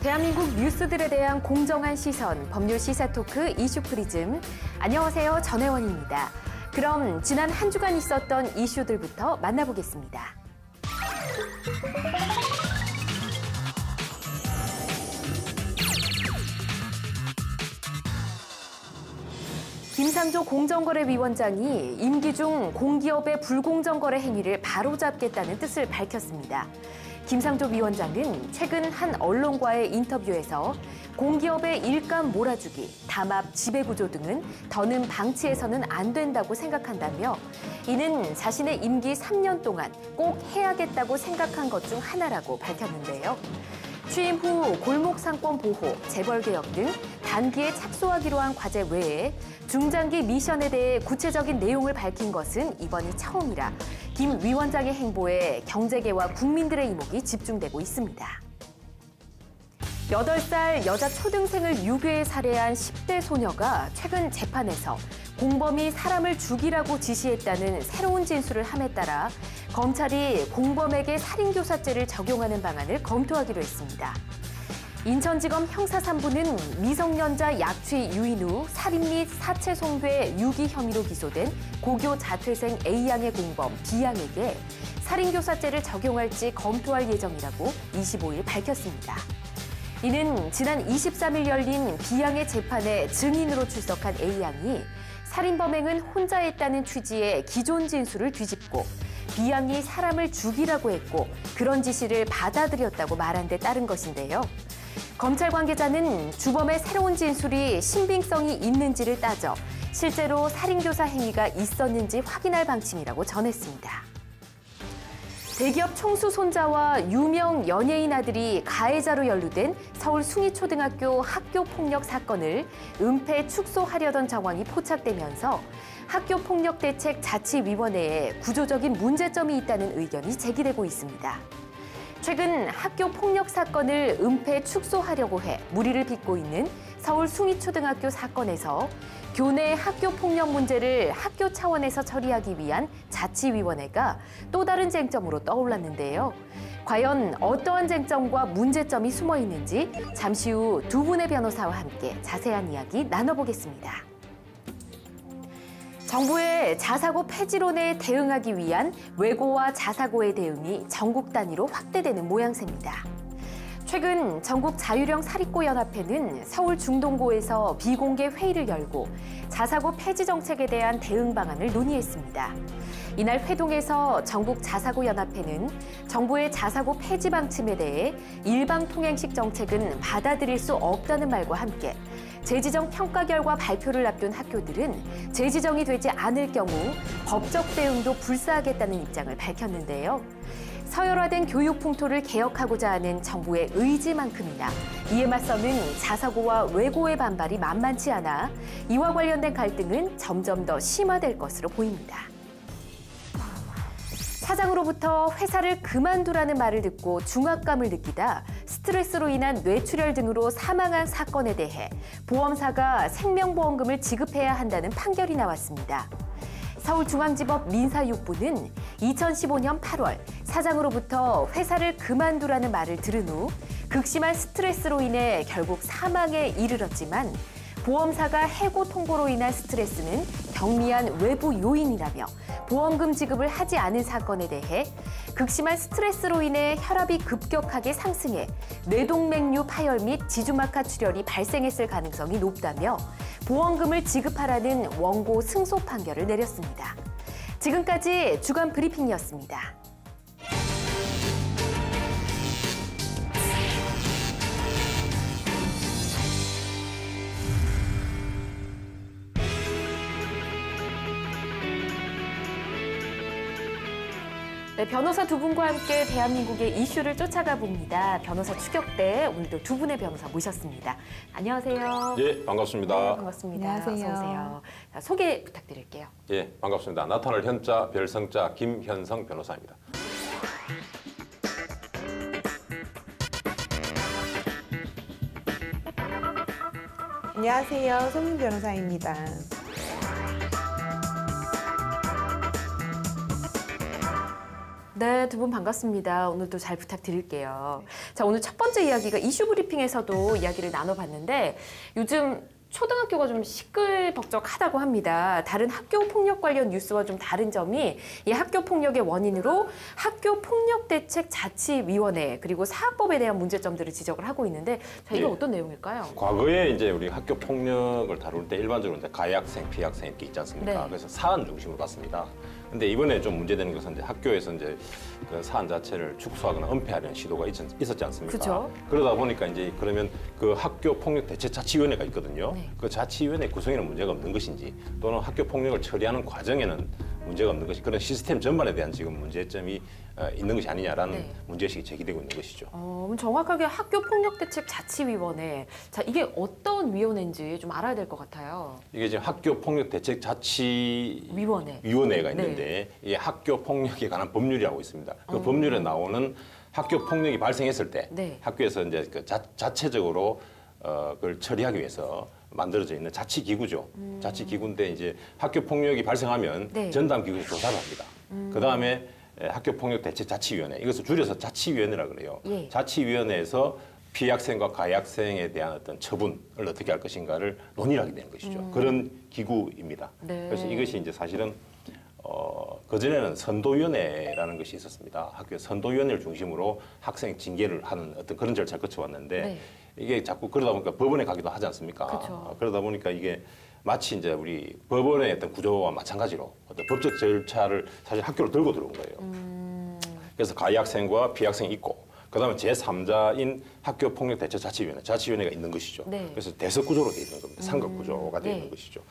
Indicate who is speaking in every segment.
Speaker 1: 대한민국 뉴스들에 대한 공정한 시선, 법률 시사 토크 이슈 프리즘. 안녕하세요, 전혜원입니다. 그럼 지난 한 주간 있었던 이슈들부터 만나보겠습니다. 김상조 공정거래위원장이 임기 중 공기업의 불공정 거래 행위를 바로잡겠다는 뜻을 밝혔습니다. 김상조 위원장은 최근 한 언론과의 인터뷰에서 공기업의 일감 몰아주기, 담합, 지배구조 등은 더는 방치해서는 안 된다고 생각한다며 이는 자신의 임기 3년 동안 꼭 해야겠다고 생각한 것 중 하나라고 밝혔는데요. 취임 후 골목상권 보호, 재벌개혁 등 단기에 착수하기로 한 과제 외에 중장기 미션에 대해 구체적인 내용을 밝힌 것은 이번이 처음이라 김 위원장의 행보에 경제계와 국민들의 이목이 집중되고 있습니다. 8살 여자 초등생을 유괴해 살해한 10대 소녀가 최근 재판에서 공범이 사람을 죽이라고 지시했다는 새로운 진술을 함에 따라 검찰이 공범에게 살인교사죄를 적용하는 방안을 검토하기로 했습니다. 인천지검 형사 3부는 미성년자 약취 유인 후 살인 및 사체 손괴 유기 혐의로 기소된 고교 자퇴생 A양의 공범 B양에게 살인교사죄를 적용할지 검토할 예정이라고 25일 밝혔습니다. 이는 지난 23일 열린 B양의 재판에 증인으로 출석한 A양이 살인범행은 혼자 했다는 취지의 기존 진술을 뒤집고 B양이 사람을 죽이라고 했고 그런 지시를 받아들였다고 말한 데 따른 것인데요. 검찰 관계자는 주범의 새로운 진술이 신빙성이 있는지를 따져 실제로 살인교사 행위가 있었는지 확인할 방침이라고 전했습니다. 대기업 총수 손자와 유명 연예인 아들이 가해자로 연루된 서울 숭이초등학교 학교폭력 사건을 은폐 축소하려던 정황이 포착되면서 학교폭력대책자치위원회에 구조적인 문제점이 있다는 의견이 제기되고 있습니다. 최근 학교폭력 사건을 은폐 축소하려고 해 무리를 빚고 있는 서울 숭이초등학교 사건에서 교내 학교폭력 문제를 학교 차원에서 처리하기 위한 자치위원회가 또 다른 쟁점으로 떠올랐는데요. 과연 어떠한 쟁점과 문제점이 숨어 있는지 잠시 후 두 분의 변호사와 함께 자세한 이야기 나눠보겠습니다. 정부의 자사고 폐지론에 대응하기 위한 외고와 자사고의 대응이 전국 단위로 확대되는 모양새입니다. 최근 전국 자율형 사립고연합회는 서울 중동고에서 비공개 회의를 열고 자사고 폐지 정책에 대한 대응 방안을 논의했습니다. 이날 회동에서 전국 자사고연합회는 정부의 자사고 폐지 방침에 대해 일방통행식 정책은 받아들일 수 없다는 말과 함께 재지정 평가 결과 발표를 앞둔 학교들은 재지정이 되지 않을 경우 법적 대응도 불사하겠다는 입장을 밝혔는데요. 서열화된 교육 풍토를 개혁하고자 하는 정부의 의지만큼이나 이에 맞서는 자사고와 외고의 반발이 만만치 않아 이와 관련된 갈등은 점점 더 심화될 것으로 보입니다. 사장으로부터 회사를 그만두라는 말을 듣고 중압감을 느끼다 스트레스로 인한 뇌출혈 등으로 사망한 사건에 대해 보험사가 생명보험금을 지급해야 한다는 판결이 나왔습니다. 서울중앙지법 민사 6부는 2015년 8월 사장으로부터 회사를 그만두라는 말을 들은 후 극심한 스트레스로 인해 결국 사망에 이르렀지만 보험사가 해고 통보로 인한 스트레스는 경미한 외부 요인이라며 보험금 지급을 하지 않은 사건에 대해 극심한 스트레스로 인해 혈압이 급격하게 상승해 뇌동맥류 파열 및 지주막하 출혈이 발생했을 가능성이 높다며 보험금을 지급하라는 원고 승소 판결을 내렸습니다. 지금까지 주간 브리핑이었습니다. 네, 변호사 두 분과 함께 대한민국의 이슈를 쫓아가 봅니다. 변호사 추격대 오늘도 두 분의 변호사 모셨습니다. 안녕하세요.
Speaker 2: 예, 반갑습니다.
Speaker 1: 네, 반갑습니다.
Speaker 3: 안녕하세요.
Speaker 1: 어서 오세요. 자, 소개 부탁드릴게요.
Speaker 2: 예, 반갑습니다. 나타날 현자 별성자 김현성 변호사입니다.
Speaker 3: 안녕하세요. 손민 변호사입니다.
Speaker 1: 네, 두 분 반갑습니다. 오늘도 잘 부탁드릴게요. 자, 오늘 첫 번째 이야기가 이슈 브리핑에서도 이야기를 나눠봤는데 요즘 초등학교가 좀 시끌벅적하다고 합니다. 다른 학교 폭력 관련 뉴스와 좀 다른 점이 이 학교 폭력의 원인으로 학교 폭력 대책 자치위원회 그리고 사학법에 대한 문제점들을 지적을 하고 있는데 자, 이건 어떤 내용일까요?
Speaker 2: 과거에 이제 우리 학교 폭력을 다룰 때 일반적으로 이제 가해학생, 피해학생 이렇게 있지 않습니까?
Speaker 1: 네.
Speaker 2: 그래서 사안 중심으로 봤습니다. 근데 이번에 좀 문제되는 것은 이제 학교에서 이제 그 사안 자체를 축소하거나 은폐하려는 시도가 있었지 않습니까?
Speaker 1: 그죠.
Speaker 2: 그러다 보니까 이제 그러면 그 학교 폭력 대책 자치위원회가 있거든요.
Speaker 1: 네.
Speaker 2: 그 자치위원회 구성에는 문제가 없는 것인지 또는 학교 폭력을 처리하는 과정에는 문제가 없는 것이 그런 시스템 전반에 대한 지금 문제점이 있는 것이 아니냐라는
Speaker 1: 네.
Speaker 2: 문제의식이 제기되고 있는 것이죠.
Speaker 1: 그럼 정확하게 학교 폭력 대책 자치위원회. 자, 이게 어떤 위원회인지 좀 알아야 될 것 같아요.
Speaker 2: 이게 지금 학교 폭력 대책 자치위원회가 있는데 이게 학교 폭력에 관한 법률이라고 있습니다. 그 법률에 나오는 학교 폭력이 발생했을 때
Speaker 1: 네.
Speaker 2: 학교에서 이제 그 자체적으로 그걸 처리하기 위해서 만들어져 있는 자치기구죠. 자치기구인데 이제 학교 폭력이 발생하면
Speaker 1: 네.
Speaker 2: 전담 기구에서 조사를 합니다. 그 다음에 학교 폭력 대책 자치위원회 이것을 줄여서 자치위원회라 그래요.
Speaker 1: 예.
Speaker 2: 자치위원회에서 피해 학생과 가해 학생에 대한 어떤 처분을 어떻게 할 것인가를 논의를 하게 되는 것이죠. 그런 기구입니다.
Speaker 1: 네.
Speaker 2: 그래서 이것이 이제 사실은 그전에는 선도위원회라는 것이 있었습니다. 학교 선도위원회를 중심으로 학생 징계를 하는 어떤 그런 절차를 거쳐왔는데
Speaker 1: 네.
Speaker 2: 이게 자꾸 그러다 보니까 법원에 가기도 하지 않습니까?
Speaker 1: 그쵸.
Speaker 2: 그러다 보니까 이게 마치 이제 우리 법원의 어떤 구조와 마찬가지로 어떤 법적 절차를 사실 학교로 들고 들어온 거예요. 그래서 가해 학생과 피해 학생이 있고 그다음에 제3자인 학교 폭력 대책 자치위원회가 있는 것이죠.
Speaker 1: 네.
Speaker 2: 그래서 대석 구조로 돼 있는 겁니다. 삼각 구조가 돼
Speaker 1: 네.
Speaker 2: 있는 것이죠.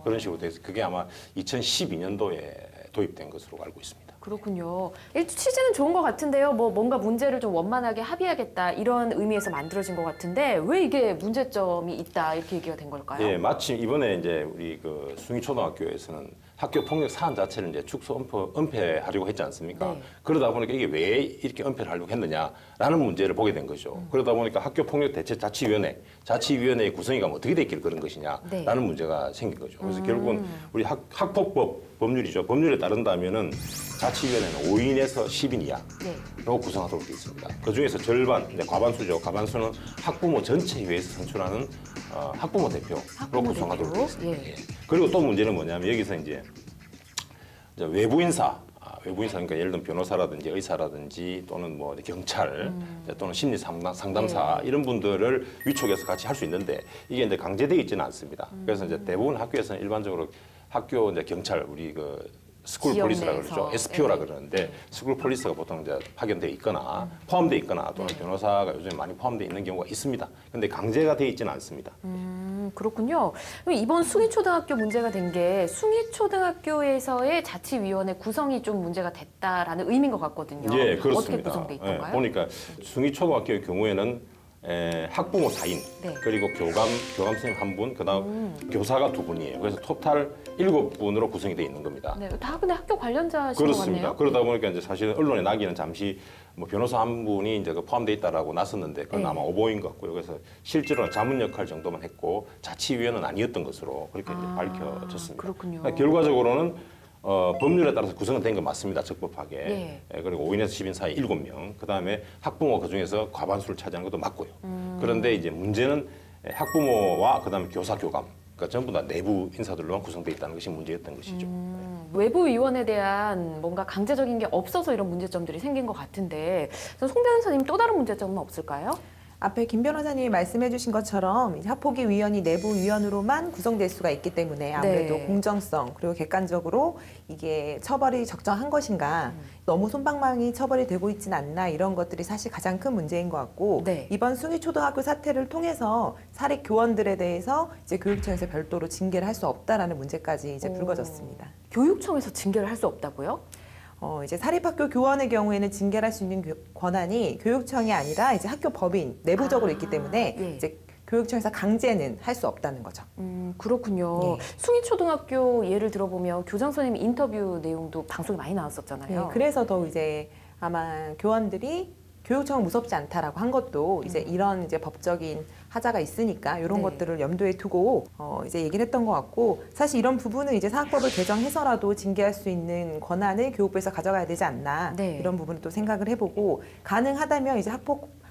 Speaker 2: 그런 식으로 돼서 그게 아마 2012년도에 도입된 것으로 알고 있습니다.
Speaker 1: 그렇군요. 취지는 좋은 것 같은데요. 뭔가 문제를 좀 원만하게 합의하겠다 이런 의미에서 만들어진 것 같은데 왜 이게 문제점이 있다 이렇게 얘기가 된 걸까요?
Speaker 2: 예, 마침 이번에 이제 우리 그 숭이초등학교에서는 학교 폭력 사안 자체를 이제 축소 은폐하려고 했지 않습니까?
Speaker 1: 네.
Speaker 2: 그러다 보니까 이게 왜 이렇게 은폐를 하려고 했느냐라는 문제를 보게 된 거죠. 그러다 보니까 학교 폭력 대책 자치위원회의 구성이 가면 어떻게 됐길 그런 것이냐라는
Speaker 1: 네.
Speaker 2: 문제가 생긴 거죠. 그래서 결국은 우리 학폭법 법률이죠. 법률에 따른다면은 자치위원회는 5인에서 10인 이하로 구성하도록 되어 있습니다. 그 중에서 절반, 이제 과반수죠. 과반수는 학부모 전체회에서 선출하는 학부모 대표로 구성하도록 되어 있습니다.
Speaker 1: 예.
Speaker 2: 예. 그리고 또 문제는 뭐냐면 여기서 이제 외부 인사, 그러니까 예를 들면 변호사라든지 의사라든지 또는 뭐 경찰 또는 심리 상담사 이런 분들을 위촉해서 같이 할 수 있는데 이게 이제 강제되어 있지는 않습니다. 그래서 이제 대부분 학교에서는 일반적으로 학교 이제 경찰 우리 그 스쿨
Speaker 1: 지역
Speaker 2: 폴리스라
Speaker 1: 내에서.
Speaker 2: 그러죠. SPO라
Speaker 1: 네.
Speaker 2: 그러는데 스쿨 폴리스가 보통 이제 파견돼 있거나 포함돼 있거나 또는 변호사가 요즘에 많이 포함돼 있는 경우가 있습니다. 근데 강제가 돼 있지는 않습니다.
Speaker 1: 그렇군요. 그럼 이번 숭이초등학교 문제가 된 게 숭이초등학교에서의 자치위원회 구성이 좀 문제가 됐다라는 의미인 것 같거든요.
Speaker 2: 예, 그렇습니다.
Speaker 1: 어떻게 구성돼 있던가요?
Speaker 2: 예, 보니까 숭이초등학교의 경우에는 학부모 4인,
Speaker 1: 네.
Speaker 2: 그리고 교감 선생님 1분, 그다음 교사가 2분이에요. 그래서 토탈 7분으로 구성이 돼 있는 겁니다.
Speaker 1: 네, 다 근데 학교 관련자신 것
Speaker 2: 그렇습니다.
Speaker 1: 같네요.
Speaker 2: 그러다 보니까 이제 사실은 언론에 나기는 잠시 뭐 변호사 1분이 이제 그 포함돼 있다라고 났었는데 그건
Speaker 1: 네.
Speaker 2: 아마 오보인 것 같고요. 그래서 실제로는 자문 역할 정도만 했고 자치위원은 아니었던 것으로 그렇게 이제 밝혀졌습니다.
Speaker 1: 그렇군요.
Speaker 2: 그러니까 결과적으로는 법률에 따라서 구성은 된 건 맞습니다. 적법하게.
Speaker 1: 예.
Speaker 2: 그리고 5인에서 10인 사이 7명. 그다음에 학부모 그중에서 과반수를 차지하는 것도 맞고요. 그런데 이제 문제는 학부모와 그다음에 교사 교감 그러니까 전부 다 내부 인사들로만 구성되어 있다는 것이 문제였던 것이죠.
Speaker 1: 외부 위원에 대한 뭔가 강제적인 게 없어서 이런 문제점들이 생긴 것 같은데 송 변호사님 또 다른 문제점은 없을까요?
Speaker 3: 앞에 김 변호사님이 말씀해 주신 것처럼 학폭위 위원이 내부 위원으로만 구성될 수가 있기 때문에 아무래도
Speaker 1: 네.
Speaker 3: 공정성 그리고 객관적으로 이게 처벌이 적정한 것인가 너무 솜방망이 처벌이 되고 있지는 않나 이런 것들이 사실 가장 큰 문제인 것 같고
Speaker 1: 네.
Speaker 3: 이번 숭이초등학교 사태를 통해서 사립 교원들에 대해서 이제 교육청에서 별도로 징계를 할 수 없다라는 문제까지 이제 불거졌습니다.
Speaker 1: 교육청에서 징계를 할 수 없다고요?
Speaker 3: 이제 사립학교 교원의 경우에는 징계를 할 수 있는 권한이 교육청이 아니라 이제 학교 법인 내부적으로 있기 때문에
Speaker 1: 예.
Speaker 3: 이제 교육청에서 강제는 할 수 없다는 거죠.
Speaker 1: 그렇군요.
Speaker 3: 네.
Speaker 1: 숭이초등학교 예를 들어보면 교장 선생님 인터뷰 내용도 방송에 많이 나왔었잖아요.
Speaker 3: 네, 그래서 더 이제 아마 교원들이 교육청은 무섭지 않다라고 한 것도 이제 이런 이제 법적인 하자가 있으니까 이런
Speaker 1: 네.
Speaker 3: 것들을 염두에 두고 이제 얘기를 했던 것 같고, 사실 이런 부분은 이제 사학법을 개정해서라도 징계할 수 있는 권한을 교육부에서 가져가야 되지 않나,
Speaker 1: 네.
Speaker 3: 이런 부분을 또 생각을 해보고, 가능하다면 이제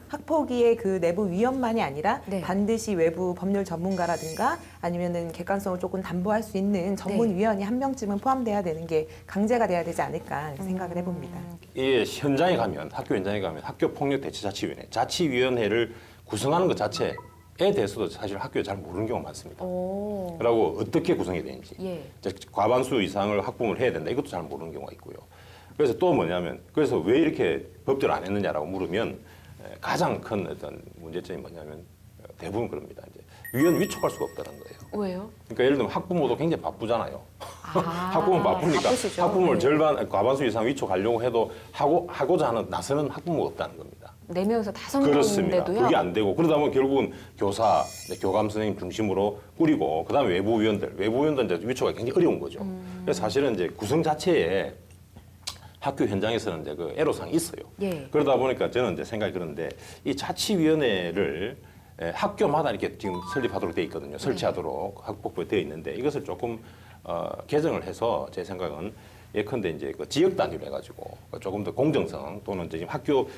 Speaker 3: 학폭위의 그 내부 위원만이 아니라
Speaker 1: 네.
Speaker 3: 반드시 외부 법률 전문가라든가 아니면은 객관성을 조금 담보할 수 있는 전문위원이 한 명쯤은 포함돼야 되는 게 강제가 돼야 되지 않을까 생각을 해봅니다.
Speaker 2: 이게 현장에 가면, 학교 현장에 가면 학교폭력대처자치위원회, 자치위원회를 구성하는 것 자체에 대해서도 사실 학교에 잘 모르는 경우가 많습니다.
Speaker 1: 오.
Speaker 2: 그리고 어떻게 구성이 되는지,
Speaker 1: 예.
Speaker 2: 이제 과반수 이상을 학부모를 해야 된다, 이것도 잘 모르는 경우가 있고요. 그래서 또 뭐냐면, 그래서 왜 이렇게 법대로 안 했느냐라고 물으면 가장 큰 어떤 문제점이 뭐냐면 대부분 그럽니다. 이제 위원 위촉할 수가 없다는 거예요.
Speaker 1: 왜요?
Speaker 2: 그러니까 예를 들면 학부모도 굉장히 바쁘잖아요.
Speaker 1: 아,
Speaker 2: 학부모 바쁘니까
Speaker 1: 바쁘시죠.
Speaker 2: 학부모를
Speaker 1: 네.
Speaker 2: 절반, 과반수 이상 위촉하려고 해도 하고자 하는 나서는 학부모가 없다는 겁니다.
Speaker 1: 4명에서 5명인데도요?
Speaker 2: 그렇습니다. 그게 안 되고, 그러다 보면 결국은 교사, 교감 선생님 중심으로 꾸리고, 그 다음에 외부위원들 이제 위촉하기 굉장히 어려운 거죠. 그래서 사실은 이제 구성 자체에 학교 현장에서는 이제 그 애로사항이 있어요.
Speaker 1: 예.
Speaker 2: 그러다 보니까 저는 이제 생각이 그런데 이 자치위원회를 학교마다 이렇게 지금 설립하도록 돼 있거든요. 설치하도록 학폭부에 되어 있는데, 이것을 조금 개정을 해서 제 생각은 예컨대 이제 그 지역 단위로 해가지고 조금 더 공정성, 또는 이제 학교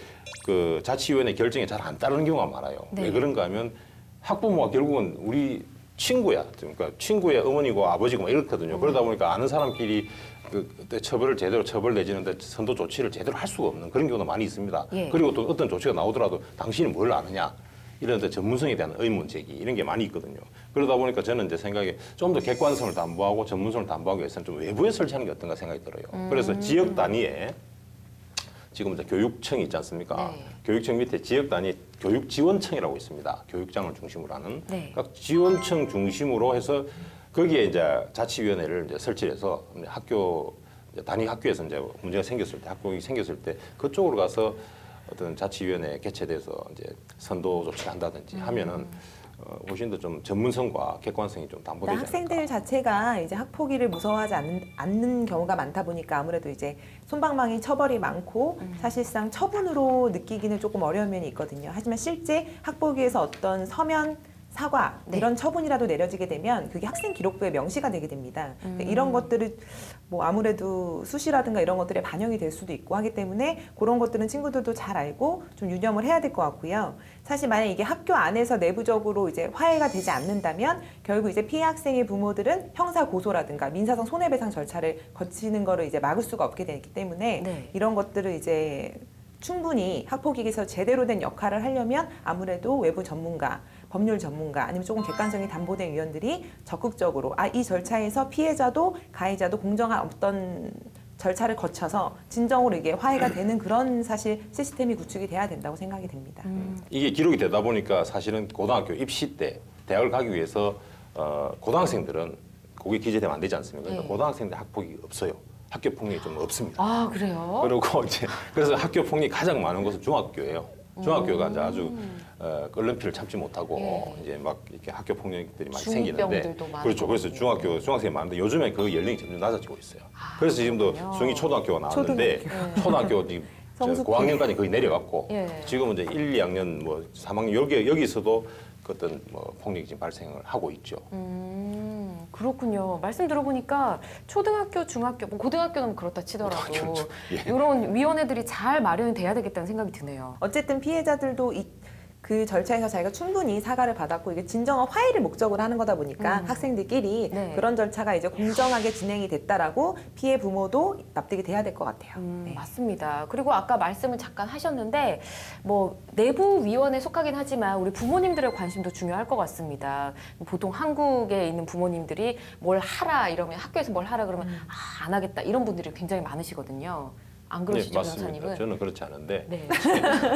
Speaker 2: 그 자치위원회 결정에 잘 안 따르는 경우가 많아요.
Speaker 1: 네.
Speaker 2: 왜 그런가 하면 학부모가 결국은 우리 친구야, 그러니까 친구의 어머니고 아버지고 막 이렇거든요. 그러다 보니까 아는 사람끼리 그 처벌을 제대로 처벌 내지는데 선도 조치를 제대로 할 수가 없는 그런 경우도 많이 있습니다.
Speaker 1: 예.
Speaker 2: 그리고 또 어떤 조치가 나오더라도 당신이 뭘 아느냐, 이런 데 전문성에 대한 의문 제기, 이런 게 많이 있거든요. 그러다 보니까 저는 이제 생각에 좀 더 객관성을 담보하고 전문성을 담보하기 위해서는 좀 외부에 설치하는 게 어떤가 생각이 들어요. 그래서 지역 단위에 지금 이제 교육청이 있지 않습니까?
Speaker 1: 네.
Speaker 2: 교육청 밑에 지역 단위 교육지원청이라고 있습니다. 교육장을 중심으로 하는.
Speaker 1: 네.
Speaker 2: 그러니까 지원청 중심으로 해서 거기에 이제 자치위원회를 이제 설치해서 학교 단위 학교에서 이제 문제가 생겼을 때, 학폭이 생겼을 때 그쪽으로 가서 어떤 자치위원회 개최돼서 이제 선도 조치를 한다든지 하면은 훨씬 더 좀 전문성과 객관성이 좀 담보되지 않을까.
Speaker 3: 학생들 자체가 이제 학폭위를 무서워하지 않는 경우가 많다 보니까 아무래도 이제 솜방망이 처벌이 많고 사실상 처분으로 느끼기는 조금 어려운 면이 있거든요. 하지만 실제 학폭위에서 어떤 서면 사과
Speaker 1: 네.
Speaker 3: 이런 처분이라도 내려지게 되면 그게 학생 기록부에 명시가 되게 됩니다. 이런 것들을 뭐 아무래도 수시라든가 이런 것들에 반영이 될 수도 있고 하기 때문에 그런 것들은 친구들도 잘 알고 좀 유념을 해야 될 것 같고요. 사실 만약 이게 학교 안에서 내부적으로 이제 화해가 되지 않는다면 결국 이제 피해 학생의 부모들은 형사 고소라든가 민사상 손해배상 절차를 거치는 거를 이제 막을 수가 없게 되기 때문에
Speaker 1: 네.
Speaker 3: 이런 것들을 이제 충분히 학폭위에서 제대로 된 역할을 하려면 아무래도 외부 전문가, 법률 전문가 아니면 조금 객관성이 담보된 위원들이 적극적으로 이 절차에서 피해자도 가해자도 공정한 어떤 절차를 거쳐서 진정으로 이게 화해가 되는 그런 사실 시스템이 구축이 돼야 된다고 생각이 됩니다.
Speaker 2: 이게 기록이 되다 보니까 사실은 고등학교 입시 때 대학을 가기 위해서 고등학생들은 그게 기재되면 안 되지 않습니까? 그러니까
Speaker 1: 네.
Speaker 2: 고등학생들 학폭이 없어요. 학교 폭력이 좀 없습니다.
Speaker 1: 아, 그래요?
Speaker 2: 그리고 이제 그래서 학교 폭력이 가장 많은 곳은 중학교예요. 중학교가 이제 아주 끓는피를 참지 못하고
Speaker 1: 예.
Speaker 2: 이제 막 이렇게 학교 폭력들이 많이
Speaker 1: 중이병들도
Speaker 2: 생기는데,
Speaker 1: 많은
Speaker 2: 그렇죠. 그래서
Speaker 1: 거군요.
Speaker 2: 중학생이 많은데 요즘에 그 연령이 점점 낮아지고 있어요. 그래서 지금도
Speaker 1: 그렇군요.
Speaker 2: 중이 초등학교가 나왔는데 초등학교 지금
Speaker 3: 성숙기.
Speaker 2: 고학년까지 거의 내려갔고
Speaker 1: 예.
Speaker 2: 지금은 이제 1, 2학년 뭐 3학년 여기서도 그 어떤 뭐 폭력이 지금 발생을 하고 있죠.
Speaker 1: 그렇군요. 말씀 들어보니까 초등학교, 중학교, 뭐 고등학교는 그렇다 치더라도
Speaker 2: 고등학교는 예.
Speaker 1: 이런 위원회들이 잘 마련이 돼야 되겠다는 생각이 드네요.
Speaker 3: 어쨌든 피해자들도 그 절차에서 자기가 충분히 사과를 받았고 이게 진정한 화해를 목적으로 하는 거다 보니까 학생들끼리
Speaker 1: 네.
Speaker 3: 그런 절차가 이제 공정하게 진행이 됐다라고 피해 부모도 납득이 돼야 될 것 같아요. 네.
Speaker 1: 맞습니다. 그리고 아까 말씀을 잠깐 하셨는데 뭐 내부 위원회에 속하긴 하지만 우리 부모님들의 관심도 중요할 것 같습니다. 보통 한국에 있는 부모님들이 뭘 하라 이러면 학교에서 뭘 하라 그러면 안 하겠다 이런 분들이 굉장히 많으시거든요. 안 그러시죠,
Speaker 2: 맞습니다.
Speaker 1: 변호사님은?
Speaker 2: 저는 그렇지 않은데
Speaker 1: 네.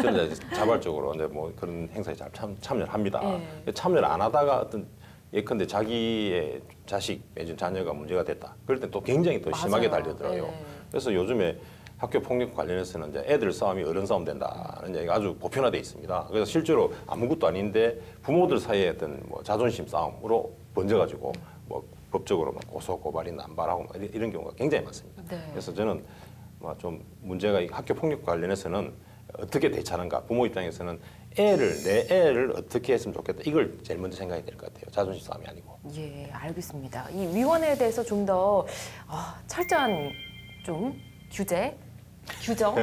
Speaker 2: 저는 이제 자발적으로 근데 뭐 그런 행사에 잘 참여를 합니다.
Speaker 1: 예.
Speaker 2: 참여를 안 하다가 어떤 예컨대 자기의 자식 내지 자녀가 문제가 됐다. 그럴 땐 또 굉장히 더 심하게
Speaker 1: 맞아요.
Speaker 2: 달려들어요.
Speaker 1: 예.
Speaker 2: 그래서 요즘에 학교 폭력 관련해서는 이제 애들 싸움이 어른 싸움 된다는 얘기가 아주 보편화돼 있습니다. 그래서 실제로 아무것도 아닌데 부모들 사이에 어떤 뭐 자존심 싸움으로 번져가지고 뭐 법적으로 뭐 고소 고발이나 남발하고 뭐 이런 경우가 굉장히 많습니다.
Speaker 1: 네.
Speaker 2: 그래서 저는 좀 문제가 이 학교 폭력 관련해서는 어떻게 대처하는가. 부모 입장에서는 내 애를 어떻게 했으면 좋겠다. 이걸 제일 먼저 생각해야 될 것 같아요. 자존심 싸움이 아니고.
Speaker 1: 예, 알겠습니다. 이 위원회에 대해서 좀 더 철저한 좀 규정,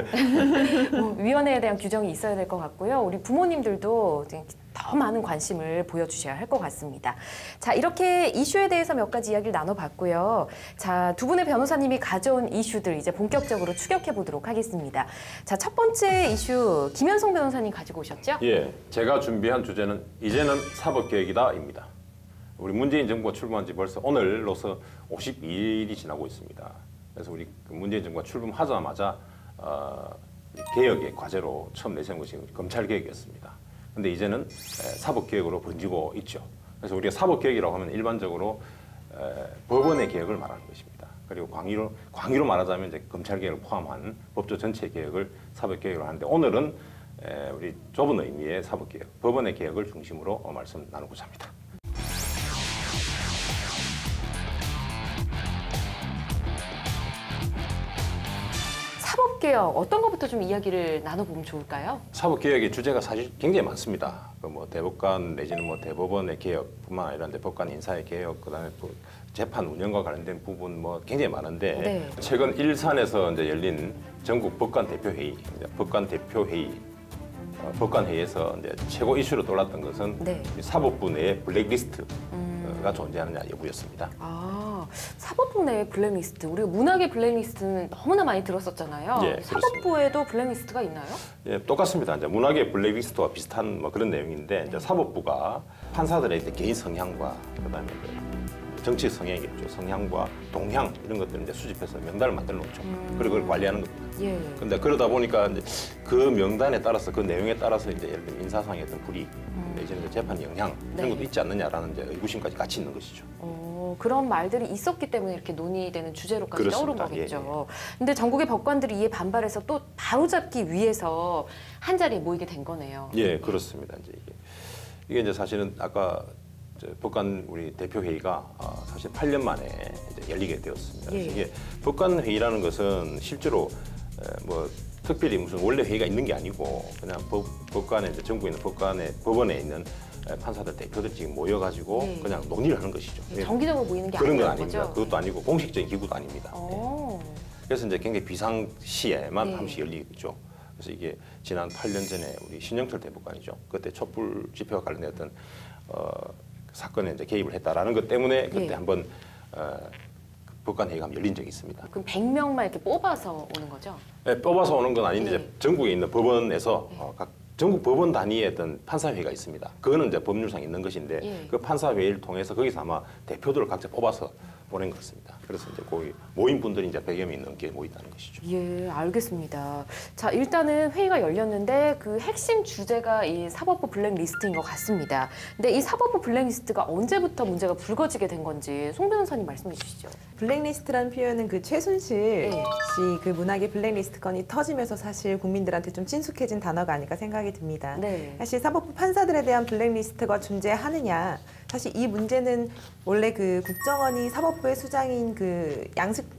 Speaker 1: 위원회에 대한 규정이 있어야 될 것 같고요. 우리 부모님들도 더 많은 관심을 보여주셔야 할 것 같습니다. 자, 이렇게 이슈에 대해서 몇 가지 이야기를 나눠봤고요. 자, 두 분의 변호사님이 가져온 이슈들 이제 본격적으로 추격해 보도록 하겠습니다. 자, 첫 번째 이슈 김현성 변호사님 가지고 오셨죠?
Speaker 2: 예, 제가 준비한 주제는 이제는 사법개혁이다입니다. 우리 문재인 정부가 출범한 지 벌써 오늘로서 52일이 지나고 있습니다. 그래서 우리 문재인 정부가 출범하자마자 개혁의 과제로 처음 내세운 것이 검찰개혁이었습니다. 근데 이제는 사법개혁으로 번지고 있죠. 그래서 우리가 사법개혁이라고 하면 일반적으로 법원의 개혁을 말하는 것입니다. 그리고 광의로 말하자면 이제 검찰개혁을 포함한 법조 전체 개혁을 사법개혁으로 하는데 오늘은 우리 좁은 의미의 사법개혁, 법원의 개혁을 중심으로 말씀 나누고자 합니다.
Speaker 1: 사법개혁 어떤 것부터 좀 이야기를 나눠보면 좋을까요?
Speaker 2: 사법개혁의 주제가 사실 굉장히 많습니다. 뭐 대법관 내지는 뭐 대법원의 개혁뿐만 아니라 법관 인사의 개혁, 그다음에 또 재판 운영과 관련된 부분 뭐 굉장히 많은데
Speaker 1: 네.
Speaker 2: 최근 일산에서 이제 열린 전국 법관 대표회의, 법관회의에서 이제 최고 이슈로 떠올랐던 것은
Speaker 1: 네.
Speaker 2: 사법부 내의 블랙리스트가 존재하느냐 여부였습니다.
Speaker 1: 사법부 내의 블랙리스트, 우리가 문학의 블랙리스트는 너무나 많이 들었었잖아요.
Speaker 2: 예,
Speaker 1: 사법부에도 블랙리스트가 있나요?
Speaker 2: 예, 똑같습니다. 이제 문학의 블랙리스트와 비슷한 뭐 그런 내용인데 이제 사법부가 판사들의 개인 성향과 그다음에 정치 성향이겠죠. 성향과 동향 이런 것들을 이제 수집해서 명단을 만들어 놓죠. 그리고 그걸 관리하는 겁니다.
Speaker 1: 예.
Speaker 2: 근데 그러다 보니까 이제 그 명단에 따라서 그 내용에 따라서 이제 예를 들면 인사상의 어떤 불이익 내지는 재판 영향 이런
Speaker 1: 네.
Speaker 2: 것도 있지 않느냐라는 이제 의구심까지 같이 있는 것이죠.
Speaker 1: 그런 말들이 있었기 때문에 이렇게 논의되는 주제로까지 떠오른
Speaker 2: 그렇습니다.
Speaker 1: 거겠죠. 근데 전국의 법관들이 이에 반발해서 또 바로잡기 위해서 한 자리에 모이게 된 거네요.
Speaker 2: 예, 그렇습니다. 이제 이게 이제 사실은 아까 법관 우리 대표 회의가 사실 8년 만에 이제 열리게 되었습니다. 그래서
Speaker 1: 예.
Speaker 2: 이게 법관 회의라는 것은 실제로 뭐 특별히 무슨 원래 회의가 있는 게 아니고 그냥 법관에 이제 전국에 있는 법원에 있는 판사들 대표들 지금 모여가지고
Speaker 1: 예.
Speaker 2: 그냥 논의를 하는 것이죠.
Speaker 1: 정기적으로 모이는 게
Speaker 2: 그런 건
Speaker 1: 아니라는
Speaker 2: 아닙니다.
Speaker 1: 거죠?
Speaker 2: 그것도 아니고 공식적인 기구도 아닙니다.
Speaker 1: 오.
Speaker 2: 그래서 이제 굉장히 비상시에만
Speaker 1: 네.
Speaker 2: 한 번씩 열리죠. 그래서 이게 지난 8년 전에 우리 신영철 대법관이죠. 그때 촛불 집회와 관련된 사건에 이제 개입을 했다라는 것 때문에 그때
Speaker 1: 예.
Speaker 2: 한번 법관 회의가 열린 적이 있습니다.
Speaker 1: 그럼 100명만 이렇게 뽑아서 오는 거죠?
Speaker 2: 네, 뽑아서 오는 건 아닌데
Speaker 1: 예.
Speaker 2: 이제 전국에 있는 법원에서 각 전국 법원 단위의 어떤 판사회의가 있습니다. 그거는 이제 법률상 있는 것인데
Speaker 1: 예.
Speaker 2: 그 판사회의를 통해서 거기서 아마 대표들을 각자 뽑아서 보낸 것 같습니다. 그래서 이제 거기 모인 분들이 이제 100여 명이 넘게 모인다는 것이죠.
Speaker 1: 예, 알겠습니다. 자, 일단은 회의가 열렸는데 그 핵심 주제가 이 사법부 블랙리스트인 것 같습니다. 근데 이 사법부 블랙리스트가 언제부터 문제가 불거지게 된 건지 송 변호사님 말씀해 주시죠.
Speaker 3: 블랙리스트라는 표현은 그 최순실
Speaker 1: 네.
Speaker 3: 씨 그 문학의 블랙리스트 건이 터지면서 사실 국민들한테 좀 친숙해진 단어가 아닐까 생각이 듭니다.
Speaker 1: 네.
Speaker 3: 사실 사법부 판사들에 대한 블랙리스트가 존재하느냐, 사실 이 문제는 원래 그 국정원이 사법부의 수장인 그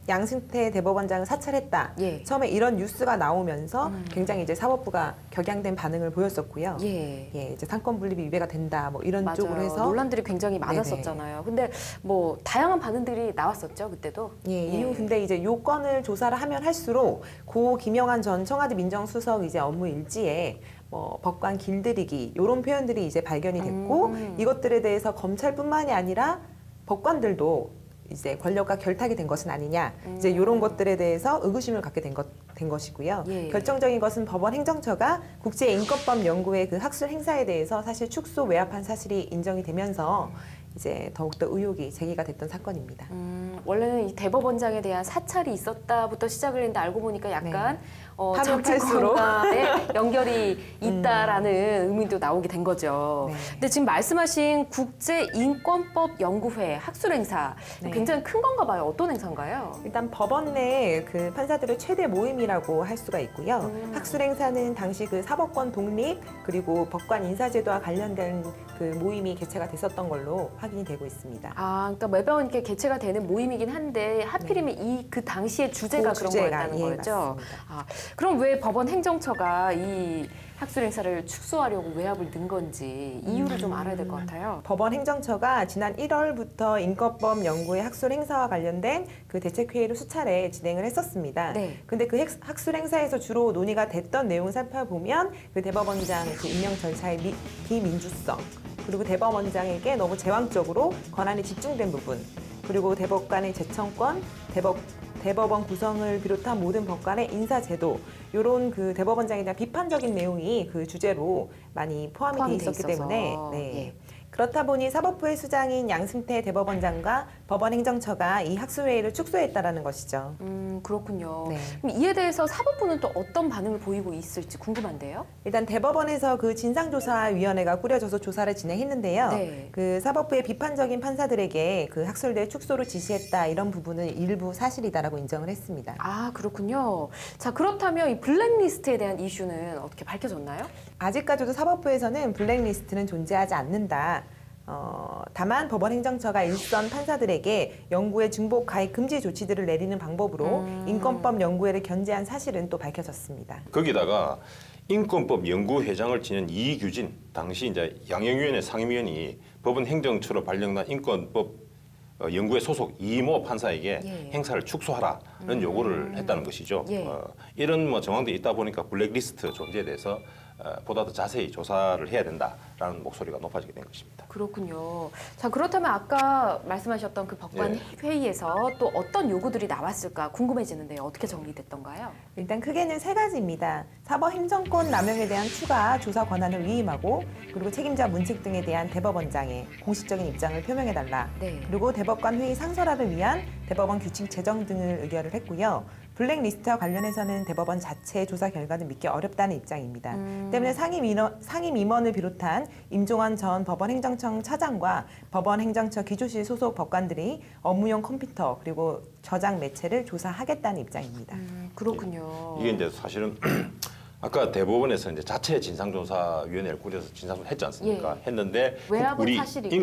Speaker 3: 양승태 대법원장을 사찰했다.
Speaker 1: 예.
Speaker 3: 처음에 이런 뉴스가 나오면서 굉장히 이제 사법부가 격양된 반응을 보였었고요.
Speaker 1: 예.
Speaker 3: 예, 이제 상권 분립이 위배가 된다. 뭐 이런
Speaker 1: 맞아요.
Speaker 3: 쪽으로 해서
Speaker 1: 논란들이 굉장히 많았었잖아요. 근데 뭐 다양한 반응들이 나왔었죠, 그때도.
Speaker 3: 예, 이후 근데 이제 요건을 조사를 하면 할수록 고 김영한 전 청와대 민정수석 이제 업무 일지에 뭐 법관 길들이기 이런 표현들이 이제 발견이 됐고 이것들에 대해서 검찰뿐만이 아니라 법관들도 이제 권력과 결탁이 된 것은 아니냐 이제 이런 것들에 대해서 의구심을 갖게 된 것이고요.
Speaker 1: 예.
Speaker 3: 결정적인 것은 법원 행정처가 국제인권법 연구의 그 학술 행사에 대해서 사실 축소 외압한 사실이 인정이 되면서 이제 더욱더 의혹이 제기가 됐던 사건입니다.
Speaker 1: 원래는 이 대법원장에 대한 사찰이 있었다부터 시작을 했는데 알고 보니까 약간
Speaker 3: 하면 팔수록.
Speaker 1: 정치권과의 연결이 있다라는 의문도 나오게 된 거죠.
Speaker 3: 네.
Speaker 1: 근데 지금 말씀하신 국제인권법 연구회 학술 행사
Speaker 3: 네.
Speaker 1: 굉장히 큰 건가 봐요. 어떤 행사인가요?
Speaker 3: 일단 법원 내 그 판사들의 최대 모임이라고 할 수가 있고요. 학술 행사는 당시 그 사법권 독립 그리고 법관 인사제도와 관련된 그 모임이 개최가 됐었던 걸로 확인이 되고 있습니다.
Speaker 1: 아, 그러니까 매번 이렇게 개최가 되는 모임이긴 한데 하필이면 이 그 당시의 주제가
Speaker 3: 그
Speaker 1: 그런
Speaker 3: 주제가,
Speaker 1: 거였다는
Speaker 3: 예,
Speaker 1: 거죠.
Speaker 3: 맞습니다.
Speaker 1: 아, 그럼 왜 법원 행정처가 이 학술 행사를 축소하려고 외압을 넣은 건지 이유를 좀 알아야 될 것 같아요.
Speaker 3: 법원 행정처가 지난 1월부터 인권법 연구의 학술 행사와 관련된 그 대책회의를 수차례 진행을 했었습니다.
Speaker 1: 네.
Speaker 3: 근데 그 학술 행사에서 주로 논의가 됐던 내용을 살펴보면 그 대법원장 그 임명 절차의 비민주성, 그리고 대법원장에게 너무 제왕적으로 권한이 집중된 부분, 그리고 대법관의 재청권, 대법원 구성을 비롯한 모든 법관의 인사제도, 이런 그 대법원장에 대한 비판적인 내용이 그 주제로 많이 포함이 돼 있었기 때문에
Speaker 1: 예.
Speaker 3: 그렇다 보니 사법부의 수장인 양승태 대법원장과 법원행정처가 이 학술회의를 축소했다라는 것이죠.
Speaker 1: 그렇군요.
Speaker 3: 네.
Speaker 1: 그럼 이에 대해서 사법부는 또 어떤 반응을 보이고 있을지 궁금한데요.
Speaker 3: 일단 대법원에서 그 진상조사위원회가 꾸려져서 조사를 진행했는데요.
Speaker 1: 네.
Speaker 3: 그 사법부의 비판적인 판사들에게 그 학술대 축소를 지시했다, 이런 부분은 일부 사실이다라고 인정을 했습니다.
Speaker 1: 아, 그렇군요. 자, 그렇다면 이 블랙리스트에 대한 이슈는 어떻게 밝혀졌나요?
Speaker 3: 아직까지도 사법부에서는 블랙리스트는 존재하지 않는다. 다만 법원행정처가 일선 판사들에게 연구에 중복 가입 금지 조치들을 내리는 방법으로 인권법 연구회를 견제한 사실은 또 밝혀졌습니다.
Speaker 2: 거기다가 인권법 연구회장을 지낸 이규진 당시 이제 양형위원회 상임위원이 법원 행정처로 발령난 인권법 연구회 소속 이모 판사에게
Speaker 1: 예.
Speaker 2: 행사를 축소하라는 요구를 했다는 것이죠.
Speaker 1: 예.
Speaker 2: 이런 뭐 정황들이 있다 보니까 블랙리스트 존재에 대해서 보다 더 자세히 조사를 해야 된다라는 목소리가 높아지게 된 것입니다.
Speaker 1: 그렇군요. 자, 그렇다면 아까 말씀하셨던 그 법관
Speaker 2: 예.
Speaker 1: 회의에서 또 어떤 요구들이 나왔을까 궁금해지는데요. 어떻게 정리됐던가요?
Speaker 3: 일단 크게는 세 가지입니다. 사법행정권 남용에 대한 추가 조사 권한을 위임하고, 그리고 책임자 문책 등에 대한 대법원장의 공식적인 입장을 표명해달라.
Speaker 1: 네.
Speaker 3: 그리고 대법관 회의 상설화를 위한 대법원 규칙 제정 등을 의결을 했고요. 블랙리스트와 관련해서는 대법원 자체의 조사 결과는 믿기 어렵다는 입장입니다. 때문에 상임임원을 비롯한 임종원 전 법원행정청 차장과 법원행정처 기조실 소속 법관들이 업무용 컴퓨터 그리고 저장 매체를 조사하겠다는 입장입니다.
Speaker 1: 그렇군요.
Speaker 2: 이게 이제 사실은 아까 대법원에서 이제 자체 진상조사위원회를 꾸려서 진상조사 했지 않습니까?
Speaker 1: 예.
Speaker 2: 했는데
Speaker 1: 외압은
Speaker 2: 우리
Speaker 1: 사실이고.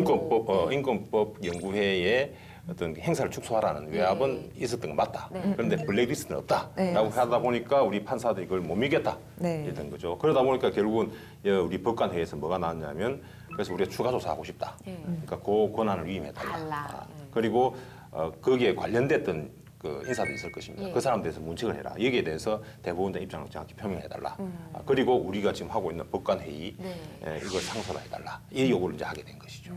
Speaker 2: 인권법 연구회에 어떤 행사를 축소하라는 외압은 있었던 건 맞다.
Speaker 1: 네.
Speaker 2: 그런데 블랙리스트는 없다라고
Speaker 3: 네,
Speaker 2: 하다 보니까 우리 판사들이 그걸 못 믿겠다
Speaker 3: 네.
Speaker 2: 이랬던 거죠. 그러다 보니까 결국은 우리 법관회의에서 뭐가 나왔냐면 그래서 우리가 추가 조사하고 싶다.
Speaker 1: 예.
Speaker 2: 그러니까 그 권한을 위임해달라.
Speaker 1: 달라.
Speaker 2: 그리고 거기에 관련됐던 그 인사도 있을 것입니다.
Speaker 1: 예.
Speaker 2: 그 사람들에서 문책을 해라. 여기에 대해서 대법원장 입장을 정확히 표명해달라. 그리고 우리가 지금 하고 있는 법관회의
Speaker 1: 네.
Speaker 2: 이걸 상설화해달라. 이 요구를 이제 하게 된 것이죠.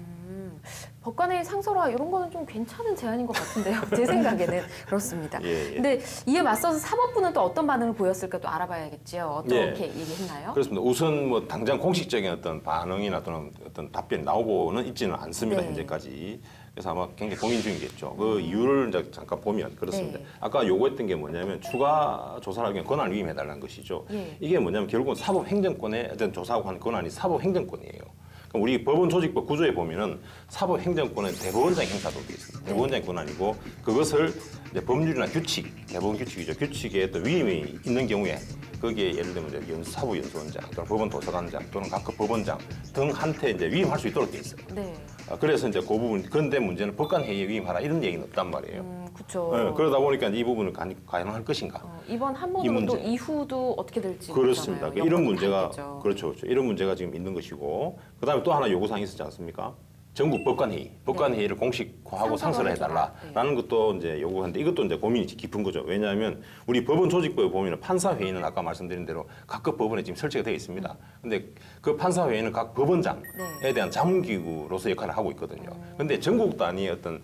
Speaker 1: 법관의 상설화 이런 거는 좀 괜찮은 제안인 것 같은데요. 제 생각에는 그렇습니다.
Speaker 2: 예, 예.
Speaker 1: 근데 이에 맞서서 사법부는 또 어떤 반응을 보였을까 또 알아봐야겠죠. 어떻게 얘기했나요?
Speaker 2: 그렇습니다. 우선 뭐 당장 공식적인 어떤 반응이나 또는 어떤 답변이 나오고는 있지는 않습니다.
Speaker 1: 네.
Speaker 2: 현재까지. 그래서 아마 굉장히 고민 중이겠죠. 그 이유를 이제 잠깐 보면 그렇습니다.
Speaker 1: 네.
Speaker 2: 아까 요구했던 게 뭐냐면 추가 조사를 하기 위한 권한을 위임해달라는 것이죠.
Speaker 1: 예.
Speaker 2: 이게 뭐냐면 결국은 사법행정권의 어떤 조사하고 하는 권한이 사법행정권이에요. 그럼 우리 법원조직법 구조에 보면은 사법행정권은 대법원장 행사도 되어 있습니다. 대법원장의 권한이고 그것을 이제 법률이나 규칙, 대법원 규칙이죠. 규칙에 또 위임이 있는 경우에 거기에 예를 들면 이제 사부연수원장 또는 법원도서관장 또는 각급 법원장 등한테 이제 위임할 수 있도록 되어 있어요.
Speaker 1: 네.
Speaker 2: 그래서 이제 그 부분, 그런데 문제는 법관회의에 위임하라 이런 얘기는 없단 말이에요.
Speaker 1: 그렇죠.
Speaker 2: 그러다 보니까 이 부분을 가능할 것인가?
Speaker 1: 이번 한
Speaker 2: 이
Speaker 1: 번으로 또
Speaker 2: 문제.
Speaker 1: 이후도 어떻게 될지
Speaker 2: 그렇습니다.
Speaker 1: 모르잖아요.
Speaker 2: 이런
Speaker 1: 여건이
Speaker 2: 문제가
Speaker 1: 다르겠죠.
Speaker 2: 그렇죠. 이런 문제가 지금 있는 것이고 그다음에 또 하나 요구사항이 있었지 않습니까? 전국 법관회의를 공식화하고 상설해달라라는 것도 이제 요구하는데 이것도 이제 고민이 깊은 거죠. 왜냐하면 우리 법원 조직법에 보면 판사회의는 아까 말씀드린 대로 각급 법원에 지금 설치가 되어 있습니다. 근데 그 판사회의는 각 법원장에 대한 자문기구로서 역할을 하고 있거든요. 근데 전국 단위의 어떤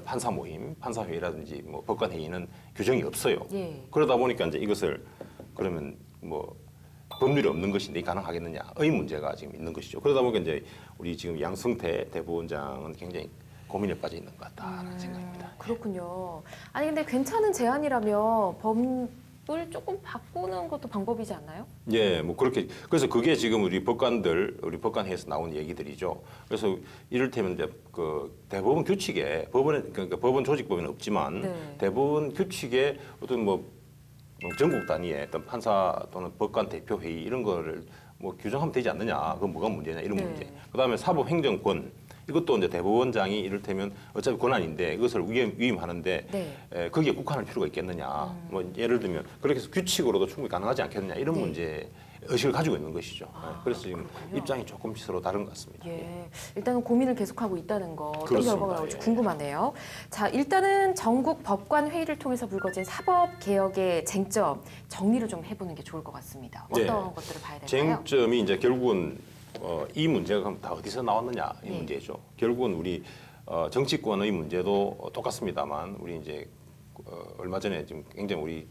Speaker 2: 판사 모임, 판사회의라든지 뭐 법관회의는 규정이 없어요.
Speaker 1: 예.
Speaker 2: 그러다 보니까 이제 이것을 그러면 뭐 법률이 없는 것인데 가능하겠느냐의 문제가 지금 있는 것이죠. 그러다 보니까 이제 우리 지금 양승태 대법원장은 굉장히 고민에 빠져 있는 것 같다라는 생각입니다.
Speaker 1: 그렇군요. 아니 근데 괜찮은 제안이라면 법을 조금 바꾸는 것도 방법이지 않나요?
Speaker 2: 예, 뭐 그렇게 그래서 그게 지금 우리 법관회에서 나온 얘기들이죠. 그래서 이를테면 이제 그 대법원 규칙에 그러니까 법원 조직법에는 없지만
Speaker 1: 네.
Speaker 2: 대법원 규칙에 어떤 뭐 전국 단위의 어떤 판사 또는 법관 대표 회의 이런 거를 뭐 규정하면 되지 않느냐? 그건 뭐가 문제냐? 이런
Speaker 1: 네.
Speaker 2: 문제. 그다음에 사법행정권 이것도 이제 대법원장이 이를테면 어차피 권한인데 이것을 위임하는데
Speaker 1: 네.
Speaker 2: 거기에 국한할 필요가 있겠느냐. 뭐 예를 들면 그렇게 해서 규칙으로도 충분히 가능하지 않겠느냐 이런
Speaker 1: 네.
Speaker 2: 문제 의식을 가지고 있는 것이죠. 그래서 지금
Speaker 1: 그렇군요.
Speaker 2: 입장이 조금씩 서로 다른 것 같습니다.
Speaker 1: 예, 일단은 고민을 계속하고 있다는 거 어떤
Speaker 2: 그렇습니다.
Speaker 1: 결과가 나올지
Speaker 2: 예.
Speaker 1: 궁금하네요. 자, 일단은 전국 법관 회의를 통해서 불거진 사법 개혁의 쟁점 정리를 좀 해보는 게 좋을 것 같습니다. 어떤
Speaker 2: 네.
Speaker 1: 것들을 봐야 될까요?
Speaker 2: 쟁점이 이제 결국은 이 문제가 그럼 다 어디서 나왔느냐 이
Speaker 1: 네.
Speaker 2: 문제죠. 결국은 우리 정치권의 문제도 똑같습니다만 우리 이제 얼마 전에 지금 굉장히 우리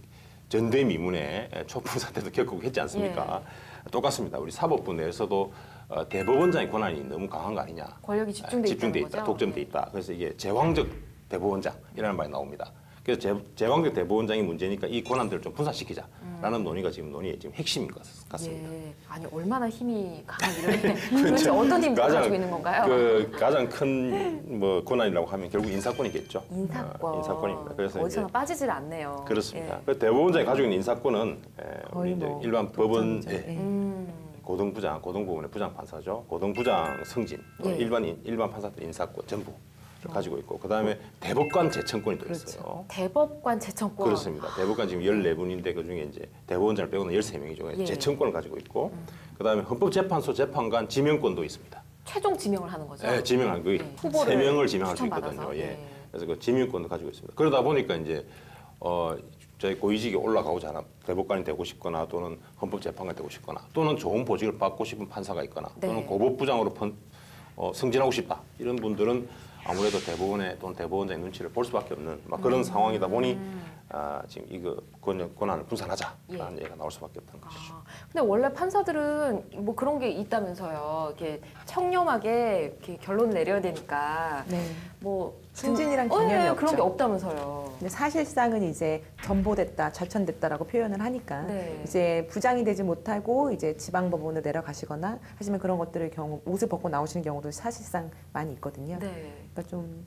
Speaker 2: 전대미문의 촛불 사태도 겪고 했지 않습니까? 똑같습니다. 우리 사법부 내에서도 대법원장의 권한이 너무 강한 거 아니냐.
Speaker 1: 권력이 집중돼 있다는
Speaker 2: 있다,
Speaker 1: 거죠?
Speaker 2: 독점돼 있다. 그래서 이게 제왕적 대법원장이라는 말이 나옵니다. 그래서 제왕적 대법원장이 문제니까 이 권한들을 좀 분산시키자라는 논의가 지금 논의의 지금 핵심인 것 같습니다.
Speaker 1: 예, 아니 얼마나 힘이 강한 이런 도대체 어떤 힘을 가지고 있는 건가요?
Speaker 2: 가장 큰 뭐 권한이라고 하면 결국 인사권이겠죠.
Speaker 1: 인사권.
Speaker 2: 인사권입니다. 그래서
Speaker 1: 어디서나
Speaker 2: 이제
Speaker 1: 빠지질 않네요.
Speaker 2: 그렇습니다.
Speaker 1: 예.
Speaker 2: 그 대법원장이 가지고 있는 인사권은
Speaker 3: 거의
Speaker 2: 우리 이제
Speaker 3: 뭐
Speaker 2: 일반 법원
Speaker 3: 독점이죠.
Speaker 2: 예,
Speaker 1: 음,
Speaker 2: 고등부장, 고등부원의 부장 판사죠. 고등부장 승진,
Speaker 1: 예.
Speaker 2: 일반 판사들 인사권 전부 가지고 있고 그다음에 대법관 제청권이 또
Speaker 3: 그렇죠.
Speaker 2: 있어요.
Speaker 1: 대법관 제청권.
Speaker 2: 그렇습니다. 대법관 지금 14분인데 그중에 이제 대법원장을 빼고는 13명이죠.
Speaker 1: 예.
Speaker 2: 제청권을 가지고 있고 그다음에 헌법재판소 재판관 지명권도 있습니다.
Speaker 1: 최종 지명을 하는 거죠?
Speaker 2: 네, 지명한 그
Speaker 1: 후보를
Speaker 2: 3명을 지명할 수
Speaker 1: 추천받아서.
Speaker 2: 있거든요. 예.
Speaker 1: 예.
Speaker 2: 그래서 그 지명권도 가지고 있습니다. 그러다 보니까 이제 저희 고위직에 올라가고자 하는 대법관이 되고 싶거나 또는 헌법재판관이 되고 싶거나 또는 좋은 보직을 받고 싶은 판사가 있거나
Speaker 1: 네.
Speaker 2: 또는 고법부장으로 승진하고 싶다 이런 분들은 아무래도 대법원의 또는 대법원장의 눈치를 볼 수밖에 없는 막 그런 상황이다 보니 지금 이거 권한을 분산하자라는 얘기가 나올 수밖에 없다는 것이죠.
Speaker 1: 근데 원래 판사들은 뭐 그런 게 있다면서요. 이렇게 청렴하게 이렇게 결론을 내려야 되니까
Speaker 3: 네.
Speaker 1: 뭐
Speaker 3: 승진이란 개념이
Speaker 1: 예,
Speaker 3: 없죠.
Speaker 1: 그런 게 없다면서요.
Speaker 3: 근데 사실상은 이제 전보됐다, 좌천됐다라고 표현을 하니까
Speaker 1: 네.
Speaker 3: 이제 부장이 되지 못하고 이제 지방법원으로 내려가시거나 하시면 그런 것들의 경우 옷을 벗고 나오시는 경우도 사실상 많이 있거든요.
Speaker 1: 네.
Speaker 3: 그러니까 좀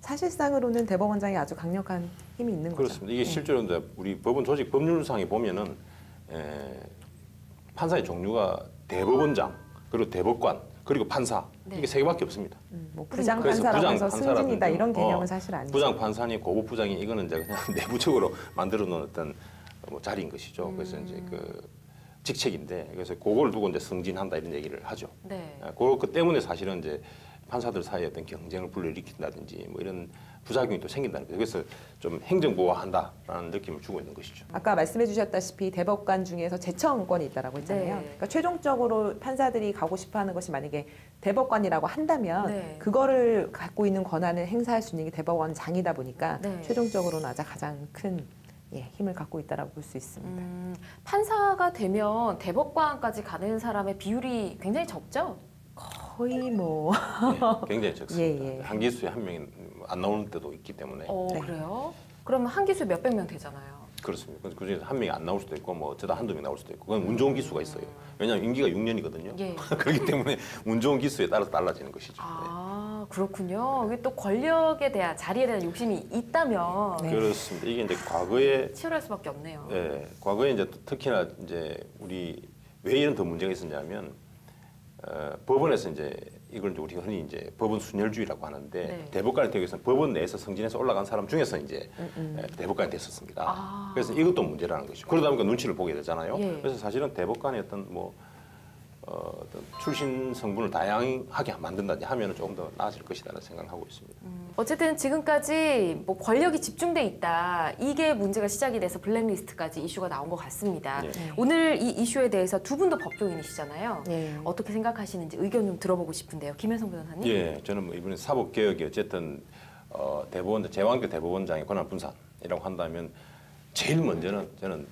Speaker 3: 사실상으로는 대법원장이 아주 강력한 힘이 있는 거죠.
Speaker 2: 그렇습니다. 이게 실제로 이제 우리 법원 조직 법률상에 보면은 판사의 종류가 대법원장 그리고 대법관 그리고 판사
Speaker 1: 네.
Speaker 2: 이게 세 개밖에 없습니다.
Speaker 3: 뭐 부장
Speaker 2: 그래서
Speaker 3: 판사라고
Speaker 2: 부장
Speaker 3: 해서
Speaker 2: 판사라든지,
Speaker 3: 승진이다 이런 개념은 사실 아니죠.
Speaker 2: 부장 판사니 고급부장이 이거는 이제 그냥 내부적으로 만들어 놓은 어떤 뭐 자리인 것이죠. 그래서 이제 그 직책인데 그래서 그걸 두고 이제 승진한다 이런 얘기를 하죠.
Speaker 1: 네.
Speaker 2: 그 때문에 사실은 이제 판사들 사이에 어떤 경쟁을 불러일으킨다든지 뭐 이런 부작용이 또 생긴다는 거죠. 그래서 좀 행정보호한다라는 느낌을 주고 있는 것이죠.
Speaker 3: 아까 말씀해 주셨다시피 대법관 중에서 제청권이 있다라고 했잖아요.
Speaker 1: 네.
Speaker 3: 그러니까 최종적으로 판사들이 가고 싶어하는 것이 만약에 대법관이라고 한다면
Speaker 1: 네.
Speaker 3: 그거를 갖고 있는 권한을 행사할 수 있는 게 대법원장이다 보니까
Speaker 1: 네.
Speaker 3: 최종적으로는 아주 가장 큰 힘을 갖고 있다라고 볼 수 있습니다.
Speaker 1: 판사가 되면 대법관까지 가는 사람의 비율이 굉장히 적죠?
Speaker 3: 거의 뭐
Speaker 2: 예, 굉장히 적습니다.
Speaker 3: 예, 예.
Speaker 2: 한 기수에 한 명이 안 나오는 때도 있기 때문에
Speaker 3: 네.
Speaker 1: 그래요? 그러면 한 기수에 몇백 명 되잖아요.
Speaker 2: 그렇습니다. 그중에서 한 명이 안 나올 수도 있고 뭐 어쩌다 한두 명 나올 수도 있고 그건 운 좋은 기수가 있어요. 왜냐하면 임기가 6년이거든요.
Speaker 1: 예.
Speaker 2: 그렇기 때문에 운 좋은 기수에 따라서 달라지는 것이죠.
Speaker 1: 아, 그렇군요. 이게 또 권력에 대한 자리에 대한 욕심이 있다면
Speaker 3: 네.
Speaker 2: 그렇습니다. 이게 이제 과거에
Speaker 1: 치열할 수밖에 없네요.
Speaker 2: 과거에 이제 특히나 이제 우리 왜 이런 더 문제가 있었냐면 법원에서 이제 이걸 이제 우리가 흔히 이제 법원 순혈주의라고 하는데
Speaker 1: 네.
Speaker 2: 대법관이 되기 위해서는 법원 내에서 승진해서 올라간 사람 중에서 이제 대법관이 됐었습니다.
Speaker 1: 아.
Speaker 2: 그래서 이것도 문제라는 것이죠. 그러다 보니까 눈치를 보게 되잖아요.
Speaker 1: 예.
Speaker 2: 그래서 사실은 대법관의 어떤 뭐 어떤 출신 성분을 다양하게 만든다든지 하면 조금 더 나아질 것이라는 생각을 하고 있습니다.
Speaker 1: 어쨌든 지금까지 뭐 권력이 집중돼 있다. 이게 문제가 시작이 돼서 블랙리스트까지 이슈가 나온 것 같습니다.
Speaker 2: 네.
Speaker 1: 오늘 이 이슈에 대해서 두 분도 법조인이시잖아요.
Speaker 3: 예.
Speaker 1: 어떻게 생각하시는지 의견 좀 들어보고 싶은데요. 김현성 변호사님.
Speaker 2: 예, 저는 뭐 이번에 사법 개혁이 어쨌든 대법원 제왕적 대법원장의 권한 분산이라고 한다면 제일 먼저는 저는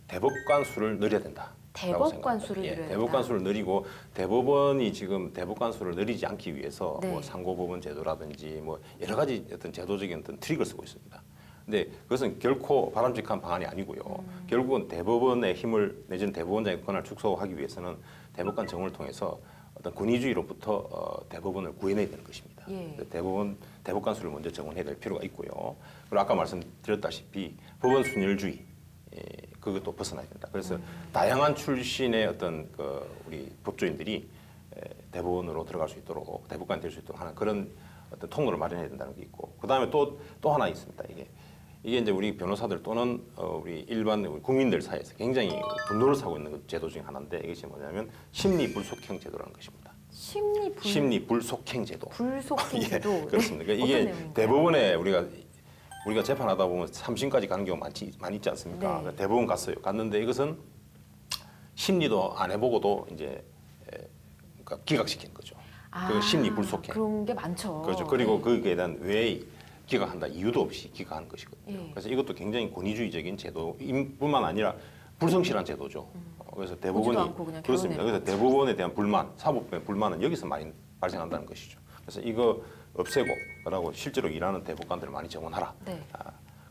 Speaker 2: 대법관 수를 늘려야 된다.
Speaker 1: 대법관 수를
Speaker 2: 예,
Speaker 1: 늘려야
Speaker 2: 대법관
Speaker 1: 된다.
Speaker 2: 수를 늘리고 대법원이 지금 대법관 수를 늘리지 않기 위해서
Speaker 1: 네.
Speaker 2: 뭐 상고법원 제도라든지 뭐 여러 가지 어떤 제도적인 어떤 트릭을 쓰고 있습니다. 근데 그것은 결코 바람직한 방안이 아니고요. 결국은 대법원의 힘을 내지는 대법원장의 권한을 축소하기 위해서는 대법관 정을 통해서 어떤 권위주의로부터 대법원을 구해내야 되는 것입니다.
Speaker 1: 예.
Speaker 2: 대법관 수를 먼저 정원해야 될 필요가 있고요. 그리고 아까 말씀드렸다시피 법원 순혈주의 그것도 벗어나야 된다. 그래서 다양한 출신의 어떤 우리 법조인들이 대법원으로 들어갈 수 있도록 대법관이 될 수 있도록 하는 그런 어떤 통로를 마련해야 된다는 게 있고 그다음에 또 하나 있습니다. 이게 이제 우리 변호사들 또는 우리 일반 우리 국민들 사이에서 굉장히 분노를 사고 있는 제도 중에 하나인데 이것이 뭐냐면 심리 불속행 제도라는 것입니다. 심리 불속행 제도.
Speaker 1: 불속행 제도.
Speaker 2: 예, 그렇습니다. 그러니까 이게 대법원에 우리가 재판하다 보면 3심까지 가는 경우 많이 있지 않습니까?
Speaker 1: 네.
Speaker 2: 그러니까 대법원 갔는데 이것은 심리도 안 해보고도 이제 그러니까 기각시키는 거죠. 그 심리 불속행.
Speaker 1: 그런 게 많죠.
Speaker 2: 그렇죠. 그리고 거기에 대한 왜 기각한다 이유도 없이 기각하는 것이거든요.
Speaker 1: 예.
Speaker 2: 그래서 이것도 굉장히 권위주의적인 제도뿐만 아니라 불성실한 제도죠. 그래서 대법원이
Speaker 1: 않고 그냥
Speaker 2: 그렇습니다. 그래서 대법원에 대한 불만, 사법부의 불만은 여기서 많이 발생한다는 것이죠. 그래서 이거 없애고 그러고 실제로 일하는 대법관들을 많이 정원하라.
Speaker 1: 네.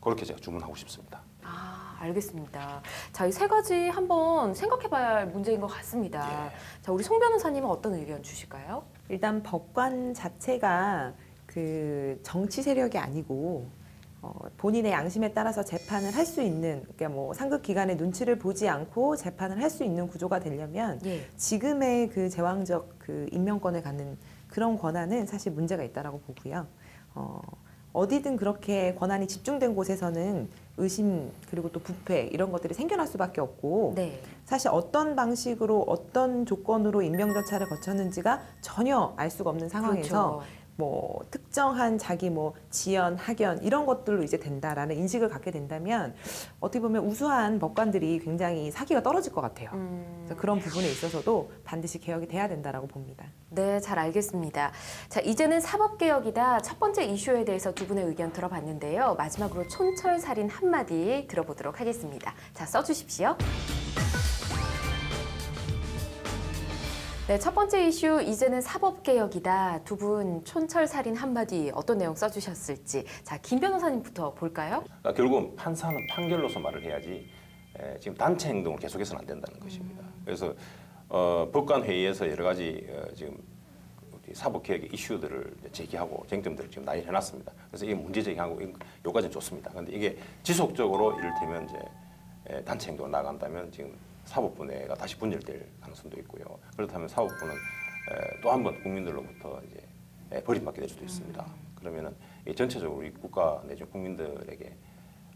Speaker 2: 그렇게 제가 주문하고 싶습니다.
Speaker 1: 알겠습니다. 자, 이 세 가지 한번 생각해봐야 할 문제인 것 같습니다.
Speaker 2: 예.
Speaker 1: 자, 우리 송 변호사님은 어떤 의견 주실까요?
Speaker 3: 일단 법관 자체가 그 정치 세력이 아니고 본인의 양심에 따라서 재판을 할 수 있는 그러니까 뭐 상급 기관의 눈치를 보지 않고 재판을 할 수 있는 구조가 되려면
Speaker 1: 예.
Speaker 3: 지금의 그 제왕적 그 임명권을 갖는 그런 권한은 사실 문제가 있다라고 보고요. 어디든 그렇게 권한이 집중된 곳에서는 의심 그리고 또 부패 이런 것들이 생겨날 수밖에 없고
Speaker 1: 네.
Speaker 3: 사실 어떤 방식으로 어떤 조건으로 임명 절차를 거쳤는지가 전혀 알 수가 없는 상황에서
Speaker 1: 그렇죠.
Speaker 3: 뭐 특정한 자기 뭐 지연, 학연 이런 것들로 이제 된다라는 인식을 갖게 된다면 어떻게 보면 우수한 법관들이 굉장히 사기가 떨어질 것 같아요. 그래서 그런 부분에 있어서도 반드시 개혁이 돼야 된다라고 봅니다.
Speaker 1: 네, 잘 알겠습니다. 자, 이제는 사법개혁이다. 첫 번째 이슈에 대해서 두 분의 의견 들어봤는데요. 마지막으로 촌철살인 한마디 들어보도록 하겠습니다. 자, 써주십시오. 네, 첫 번째 이슈 이제는 사법개혁이다. 두 분 촌철살인 한마디 어떤 내용 써주셨을지. 자, 김 변호사님부터 볼까요?
Speaker 2: 그러니까 결국은 판사는 판결로서 말을 해야지 지금 단체 행동을 계속해서는 안 된다는 것입니다. 그래서 법관 회의에서 여러 가지 지금 사법개혁의 이슈들을 제기하고 쟁점들을 지금 나열해놨습니다. 그래서 이게 문제 제기하고 여기까지는 좋습니다. 그런데 이게 지속적으로 이를테면 이제 단체 행동을 나간다면 지금 사법부내가 다시 분열될 가능성도 있고요. 그렇다면 사법부는 또 한 번 국민들로부터 이제 버림받게 될 수도 있습니다. 그러면은 전체적으로 우리 국가 내지는 국민들에게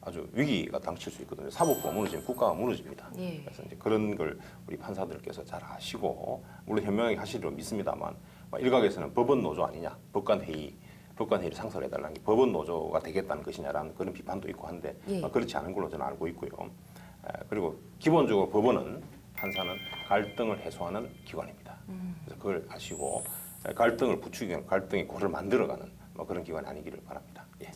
Speaker 2: 아주 위기가 닥칠 수 있거든요. 사법부가 무너지면 국가가 무너집니다.
Speaker 1: 예.
Speaker 2: 그래서 이제 그런 걸 우리 판사들께서 잘 아시고 물론 현명하게 하시리로 믿습니다만 일각에서는 법원 노조 아니냐, 법관 회의를 상설해달라는 게 법원 노조가 되겠다는 것이냐라는 그런 비판도 있고 한데
Speaker 1: 예.
Speaker 2: 그렇지 않은 걸로 저는 알고 있고요. 그리고 기본적으로 법원은 판사는 갈등을 해소하는 기관입니다. 그래서 그걸 아시고 갈등을 부추기는 갈등의 골을 만들어가는 그런 기관이 아니기를 바랍니다. 예.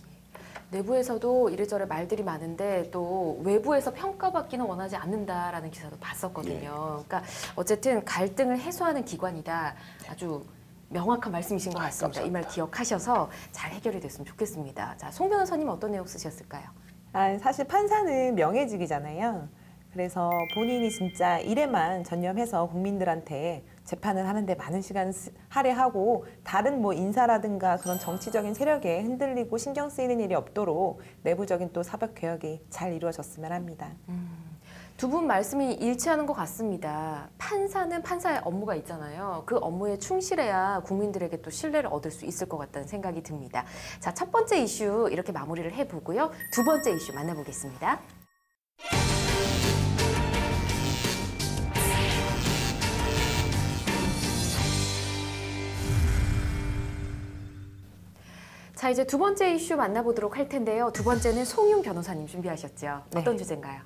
Speaker 1: 내부에서도 이래저래 말들이 많은데 또 외부에서 평가받기는 원하지 않는다라는 기사도 봤었거든요.
Speaker 2: 예.
Speaker 1: 그러니까 어쨌든 갈등을 해소하는 기관이다. 아주 명확한 말씀이신 것 같습니다. 이 말 기억하셔서 잘 해결이 됐으면 좋겠습니다. 자, 송 변호사님 어떤 내용 쓰셨을까요?
Speaker 3: 사실 판사는 명예직이잖아요. 그래서 본인이 진짜 일에만 전념해서 국민들한테 재판을 하는데 많은 시간 할애하고 다른 뭐 인사라든가 그런 정치적인 세력에 흔들리고 신경 쓰이는 일이 없도록 내부적인 또 사법 개혁이 잘 이루어졌으면 합니다.
Speaker 1: 두 분 말씀이 일치하는 것 같습니다. 판사는 판사의 업무가 있잖아요. 그 업무에 충실해야 국민들에게 또 신뢰를 얻을 수 있을 것 같다는 생각이 듭니다. 자, 첫 번째 이슈 이렇게 마무리를 해보고요. 두 번째 이슈 만나보겠습니다. 자, 이제 두 번째 이슈 만나보도록 할 텐데요. 두 번째는 송윤 변호사님 준비하셨죠? 어떤 주제인가요?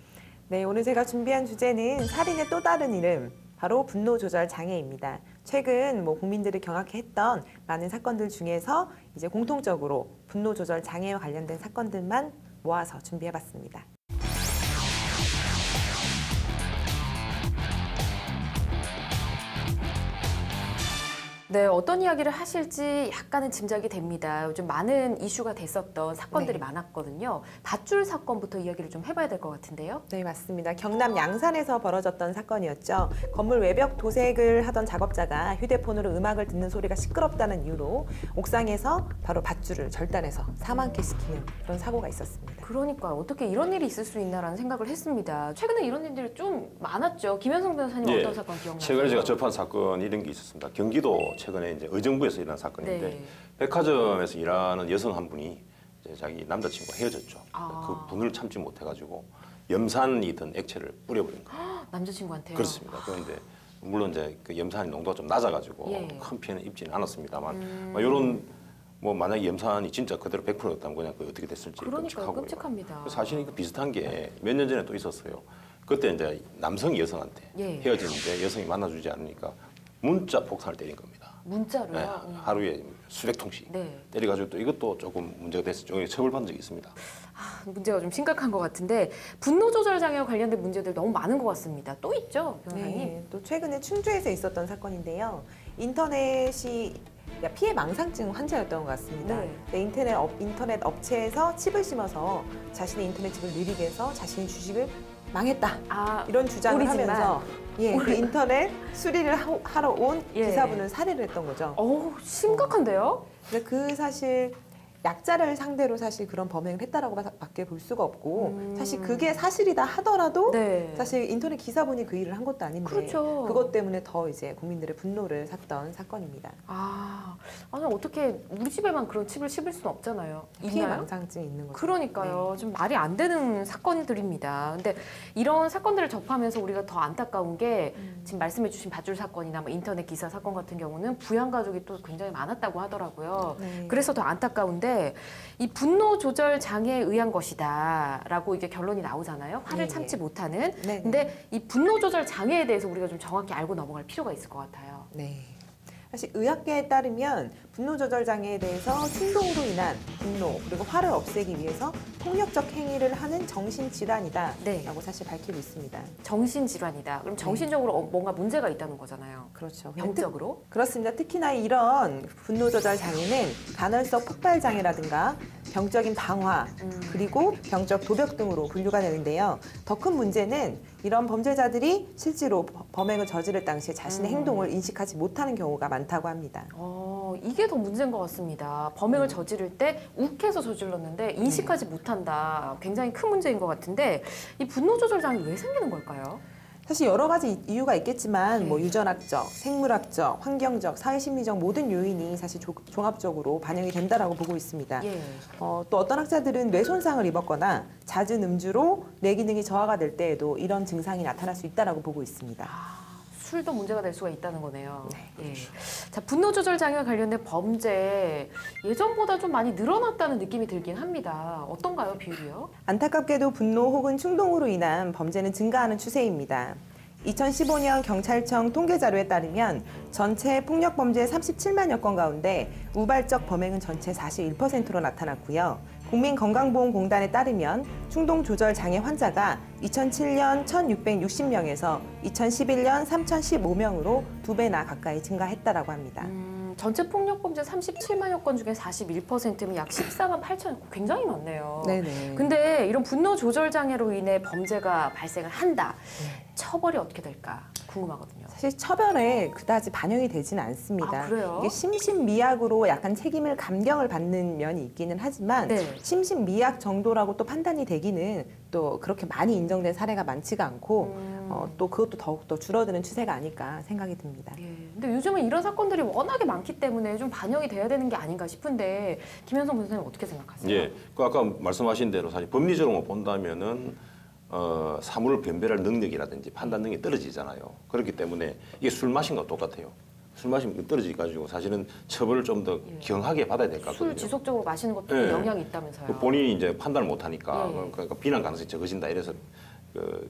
Speaker 3: 네, 오늘 제가 준비한 주제는 살인의 또 다른 이름, 바로 분노 조절 장애입니다. 최근 국민들이 경악해 했던 많은 사건들 중에서 이제 공통적으로 분노 조절 장애와 관련된 사건들만 모아서 준비해봤습니다.
Speaker 1: 네, 어떤 이야기를 하실지 약간은 짐작이 됩니다. 요즘 많은 이슈가 됐었던 사건들이
Speaker 3: 네.
Speaker 1: 많았거든요. 밧줄 사건부터 이야기를 좀 해봐야 될 것 같은데요.
Speaker 3: 네, 맞습니다. 경남 양산에서 벌어졌던 사건이었죠. 건물 외벽 도색을 하던 작업자가 휴대폰으로 음악을 듣는 소리가 시끄럽다는 이유로 옥상에서 바로 밧줄을 절단해서 사망케시키는 그런 사고가 있었습니다.
Speaker 1: 그러니까 어떻게 이런 일이 있을 수 있나라는 생각을 했습니다. 최근에 이런 일들이 좀 많았죠. 김현성 변호사님
Speaker 2: 예,
Speaker 1: 어떤 사건 기억나세요?
Speaker 2: 최근에 제가 접한 사건 이런 게 있었습니다. 경기도 최근에 이제 의정부에서 일어난 사건인데
Speaker 1: 네.
Speaker 2: 백화점에서 일하는 여성 한 분이 이제 자기 남자친구와 헤어졌죠.
Speaker 1: 아.
Speaker 2: 그 분을 참지 못해가지고 염산이 든 액체를 뿌려버린 거예요.
Speaker 1: 남자친구한테요?
Speaker 2: 그렇습니다. 그런데 물론 이제 그 염산이 농도가 좀 낮아가지고
Speaker 1: 예.
Speaker 2: 큰 피해는 입지는 않았습니다만 이런 뭐 만약에 염산이 진짜 그대로 100%였다면 그냥 그 어떻게 됐을지
Speaker 1: 그러니까요.
Speaker 2: 끔찍하고요.
Speaker 1: 끔찍합니다.
Speaker 2: 사실 이거 비슷한 게 몇 년 전에 또 있었어요. 그때 이제 남성이 여성한테
Speaker 1: 예.
Speaker 2: 헤어지는데 여성이 만나주지 않으니까 문자 폭탄을 때린 겁니다.
Speaker 1: 문자로요?
Speaker 2: 네, 하루에 수백 통씩
Speaker 1: 네.
Speaker 2: 때려가지고 또 이것도 조금 문제가 됐었죠. 처벌받은 적이 있습니다.
Speaker 1: 문제가 좀 심각한 것 같은데 분노 조절 장애와 관련된 문제들 너무 많은 것 같습니다. 또 있죠, 변호사님?
Speaker 3: 네, 또 최근에 충주에서 있었던 사건인데요. 인터넷이 피해 망상증 환자였던 것 같습니다.
Speaker 1: 네.
Speaker 3: 근데 인터넷 업체에서 칩을 심어서 자신의 인터넷 칩을 느리게 해서 자신의 주식을 망했다.
Speaker 1: 아,
Speaker 3: 이런 주장을
Speaker 1: 우리 집만.
Speaker 3: 하면서 그 인터넷 수리를 하러 온
Speaker 1: 예.
Speaker 3: 기사분을 살해를 했던 거죠.
Speaker 1: 어우, 심각한데요?
Speaker 3: 근데 그 사실 약자를 상대로 사실 그런 범행을 했다라고 밖에 볼 수가 없고 사실 그게 사실이다 하더라도
Speaker 1: 네.
Speaker 3: 사실 인터넷 기사분이 그 일을 한 것도 아닌데
Speaker 1: 그렇죠.
Speaker 3: 그것 때문에 더 이제 국민들의 분노를 샀던 사건입니다.
Speaker 1: 아니 어떻게 우리 집에만 그런 칩을 씹을 수는 없잖아요.
Speaker 3: 피해
Speaker 1: 있나요?
Speaker 3: 망상증이 있는 거죠.
Speaker 1: 그러니까요. 좀 말이 안 되는 사건들입니다. 근데 이런 사건들을 접하면서 우리가 더 안타까운 게 지금 말씀해 주신 밧줄 사건이나 뭐 인터넷 기사 사건 같은 경우는 부양 가족이 또 굉장히 많았다고 하더라고요.
Speaker 3: 네.
Speaker 1: 그래서 더 안타까운데 이 분노 조절 장애에 의한 것이다라고 이게 결론이 나오잖아요. 화를
Speaker 3: 네,
Speaker 1: 참지
Speaker 3: 네.
Speaker 1: 못하는.
Speaker 3: 네,
Speaker 1: 근데 이 분노 조절 장애에 대해서 우리가 좀 정확히 알고 넘어갈 필요가 있을 것 같아요.
Speaker 3: 네. 사실 의학계에 따르면 분노 조절 장애에 대해서 충동으로 인한 분노 그리고 화를 없애기 위해서 폭력적 행위를 하는 정신 질환이다라고
Speaker 1: 네.
Speaker 3: 사실 밝히고 있습니다.
Speaker 1: 정신질환이다. 그럼 정신적으로 뭔가 문제가 있다는 거잖아요.
Speaker 3: 그렇죠.
Speaker 1: 병적으로.
Speaker 3: 그렇습니다. 특히나 이런 분노 조절 장애는 간헐적 폭발 장애라든가 병적인 방화 그리고 병적 도벽 등으로 분류가 되는데요. 더 큰 문제는 이런 범죄자들이 실제로 범행을 저지를 당시에 자신의 행동을 인식하지 못하는 경우가 많다고 합니다.
Speaker 1: 이게 더 문제인 것 같습니다. 범행을 저지를 때 욱해서 저질렀는데 인식하지 못한다. 굉장히 큰 문제인 것 같은데 이 분노 조절 장애 왜 생기는 걸까요?
Speaker 3: 사실 여러 가지 이유가 있겠지만 뭐 유전학적, 생물학적, 환경적, 사회심리적 모든 요인이 사실 종합적으로 반영이 된다라고 보고 있습니다.
Speaker 1: 예.
Speaker 3: 또 어떤 학자들은 뇌 손상을 입었거나 잦은 음주로 뇌 기능이 저하가 될 때에도 이런 증상이 나타날 수 있다라고 보고 있습니다.
Speaker 1: 술도 문제가 될 수가 있다는 거네요. 예. 자, 분노 조절 장애와 관련된 범죄 예전보다 좀 많이 늘어났다는 느낌이 들긴 합니다. 어떤가요, 비율이요?
Speaker 3: 안타깝게도 분노 혹은 충동으로 인한 범죄는 증가하는 추세입니다. 2015년 경찰청 통계 자료에 따르면 전체 폭력 범죄 37만여 건 가운데 우발적 범행은 전체 41%로 나타났고요. 국민건강보험공단에 따르면 충동 조절 장애 환자가 2007년 1,660명에서 2011년 3,015명으로 2배나 가까이 증가했다라고 합니다.
Speaker 1: 전체 폭력 범죄 37만여 건 중에 41%면 약 14만 8천, 굉장히 많네요.
Speaker 3: 네네.
Speaker 1: 근데 이런 분노 조절 장애로 인해 범죄가 발생을 한다. 처벌이 어떻게 될까 궁금하거든요.
Speaker 3: 사실 처벌에 그다지 반영이 되지는 않습니다.
Speaker 1: 아, 그래요?
Speaker 3: 이게 심신미약으로 약간 책임을 감경을 받는 면이 있기는 하지만
Speaker 1: 네.
Speaker 3: 심신미약 정도라고 또 판단이 되기는 또 그렇게 많이 인정된 사례가 많지가 않고 또 그것도 더욱더 줄어드는 추세가 아닐까 생각이 듭니다.
Speaker 1: 예. 근데 요즘은 이런 사건들이 워낙에 많기 때문에 좀 반영이 돼야 되는 게 아닌가 싶은데 김현성 변호사님 어떻게 생각하세요?
Speaker 2: 예, 그 아까 말씀하신 대로 사실 법리적으로 본다면은 사물을 변별할 능력이라든지 판단 능력이 떨어지잖아요. 그렇기 때문에 이게 술 마신 거 똑같아요. 술 마시면 떨어지가지고 사실은 처벌을 좀 더 경하게 받아야 될 것 같거든요.
Speaker 1: 술 지속적으로 마시는 것도
Speaker 2: 예.
Speaker 1: 영향이 있다면서요.
Speaker 2: 본인이 이제 판단을 못하니까
Speaker 1: 예.
Speaker 2: 그러니까 비난 가능성이 적어진다 이래서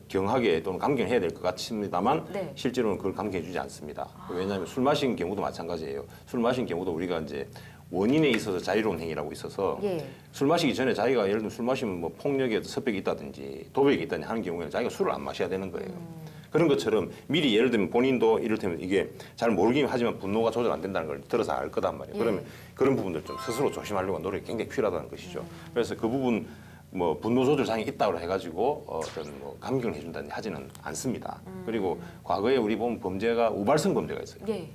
Speaker 2: 경하게 또는 감경해야 될 것 같습니다만
Speaker 1: 네.
Speaker 2: 실제로는 그걸 감경해주지 않습니다. 왜냐하면 술 마신 경우도 마찬가지예요. 술 마신 경우도 우리가 이제 원인에 있어서 자유로운 행위라고 있어서
Speaker 1: 예.
Speaker 2: 술 마시기 전에 자기가 예를 들면 술 마시면 뭐 폭력에 섭벽이 있다든지 도벽이 있다든지 하는 경우에는 자기가 술을 안 마셔야 되는 거예요. 그런 것처럼 미리 예를 들면 본인도 이를테면 이게 잘 모르긴 하지만 분노가 조절 안 된다는 걸 들어서 알 거단 말이에요. 그러면 그런 부분들 좀 스스로 조심하려고 노력이 굉장히 필요하다는 것이죠. 그래서 그 부분 뭐 분노 조절 장애 있다고 해가지고 어떤 뭐 감경을 해준다든지 하지는 않습니다. 그리고 과거에 우리 보면 범죄가 우발성 범죄가 있어요.
Speaker 1: 예.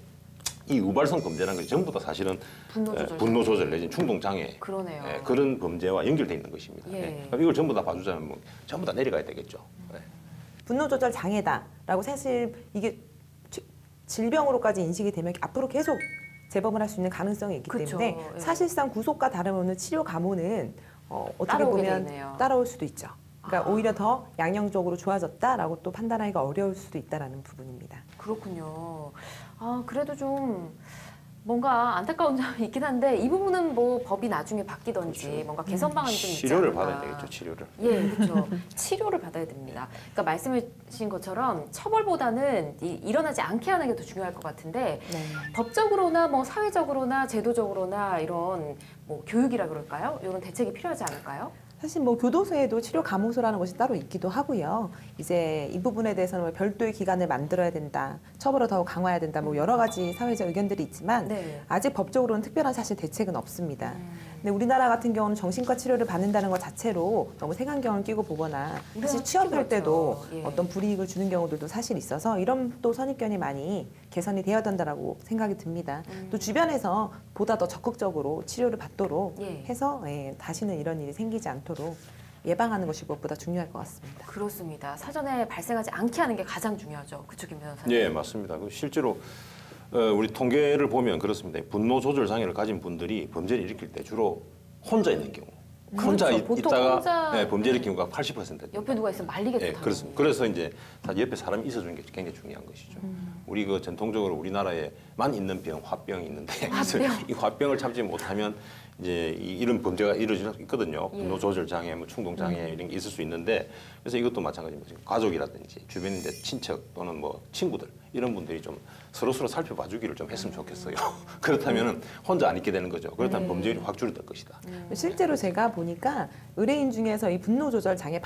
Speaker 2: 이 우발성 범죄라는 것이 전부 다 사실은 분노 조절 내지는 충동 장애
Speaker 1: 그러네요.
Speaker 2: 그런 범죄와 연결돼 있는 것입니다.
Speaker 1: 예.
Speaker 2: 그럼 이걸 전부 다 봐주자면 뭐 전부 다 내려가야 되겠죠.
Speaker 3: 분노 조절 장애다라고 사실 이게 질병으로까지 인식이 되면 앞으로 계속 재범을 할 수 있는 가능성이 있기
Speaker 1: 그쵸.
Speaker 3: 때문에
Speaker 1: 예.
Speaker 3: 사실상 구속과 다름없는 치료 감호는 어떻게
Speaker 1: 따라오게 돼
Speaker 3: 보면
Speaker 1: 있네요.
Speaker 3: 따라올 수도 있죠. 그러니까 오히려 더 양형적으로 좋아졌다라고 또 판단하기가 어려울 수도 있다라는 부분입니다.
Speaker 1: 그렇군요. 아, 그래도 좀 뭔가 안타까운 점이 있긴 한데 이 부분은 뭐 법이 나중에 바뀌던지
Speaker 2: 그렇죠.
Speaker 1: 뭔가 개선 방안이 좀 있지
Speaker 2: 치료를
Speaker 1: 않을까.
Speaker 2: 받아야 되겠죠. 치료를.
Speaker 1: 예, 그렇죠. 치료를 받아야 됩니다. 그러니까 말씀하신 것처럼 처벌보다는 일어나지 않게 하는 게 더 중요할 것 같은데
Speaker 3: 네.
Speaker 1: 법적으로나 뭐 사회적으로나 제도적으로나 이런 뭐 교육이라 그럴까요? 이런 대책이 필요하지 않을까요?
Speaker 3: 사실 뭐 교도소에도 치료 감호소라는 것이 따로 있기도 하고요. 이제 이 부분에 대해서는 뭐 별도의 기관을 만들어야 된다, 처벌을 더욱 강화해야 된다, 뭐 여러 가지 사회적 의견들이 있지만
Speaker 1: 네.
Speaker 3: 아직 법적으로는 특별한 사실 대책은 없습니다. 근데 우리나라 같은 경우는 정신과 치료를 받는다는 것 자체로 너무 색안경을 끼고 보거나 사실 취업할 때도
Speaker 1: 그렇죠. 예.
Speaker 3: 어떤 불이익을 주는 경우들도 사실 있어서 이런 또 선입견이 많이 개선이 되어야 된다라고 생각이 듭니다. 또 주변에서 보다 더 적극적으로 치료를 받도록
Speaker 1: 예.
Speaker 3: 해서 다시는 이런 일이 생기지 않도록 예방하는 것이 무엇보다 중요할 것 같습니다.
Speaker 1: 그렇습니다. 사전에 발생하지 않게 하는 게 가장 중요하죠. 그쵸, 김 변호사님?
Speaker 2: 네, 맞습니다. 실제로 우리 통계를 보면 그렇습니다. 분노 조절 장애를 가진 분들이 범죄를 일으킬 때 주로 혼자 있는 경우, 혼자
Speaker 1: 그렇죠. 보통
Speaker 2: 있다가
Speaker 1: 혼자
Speaker 2: 범죄를 일으키는 경우가 80%.
Speaker 1: 옆에 누가 있으면 말리겠죠.
Speaker 2: 네,
Speaker 1: 당연히.
Speaker 2: 그렇습니다. 그래서 이제 사실 옆에 사람이 있어주는 게 굉장히 중요한 것이죠. 우리 그 전통적으로 우리나라에만 있는 병, 화병이 있는데
Speaker 1: 화병.
Speaker 2: 이 화병을 참지 못하면 이제 이런 범죄가 이루어질 수 있거든요.
Speaker 1: 예.
Speaker 2: 분노 조절 장애, 뭐 충동 장애 이런 게 있을 수 있는데 그래서 이것도 마찬가지입니다. 지금 가족이라든지 주변에 이제 친척 또는 뭐 친구들 이런 분들이 좀 서로 살펴봐 주기를 좀 했으면 좋겠어요. 그렇다면은 혼자 안 있게 되는 거죠. 그렇다면
Speaker 1: 네.
Speaker 2: 범죄율이 확 줄어들 것이다.
Speaker 3: 실제로 제가 보니까 의뢰인 중에서 이 분노 조절 장애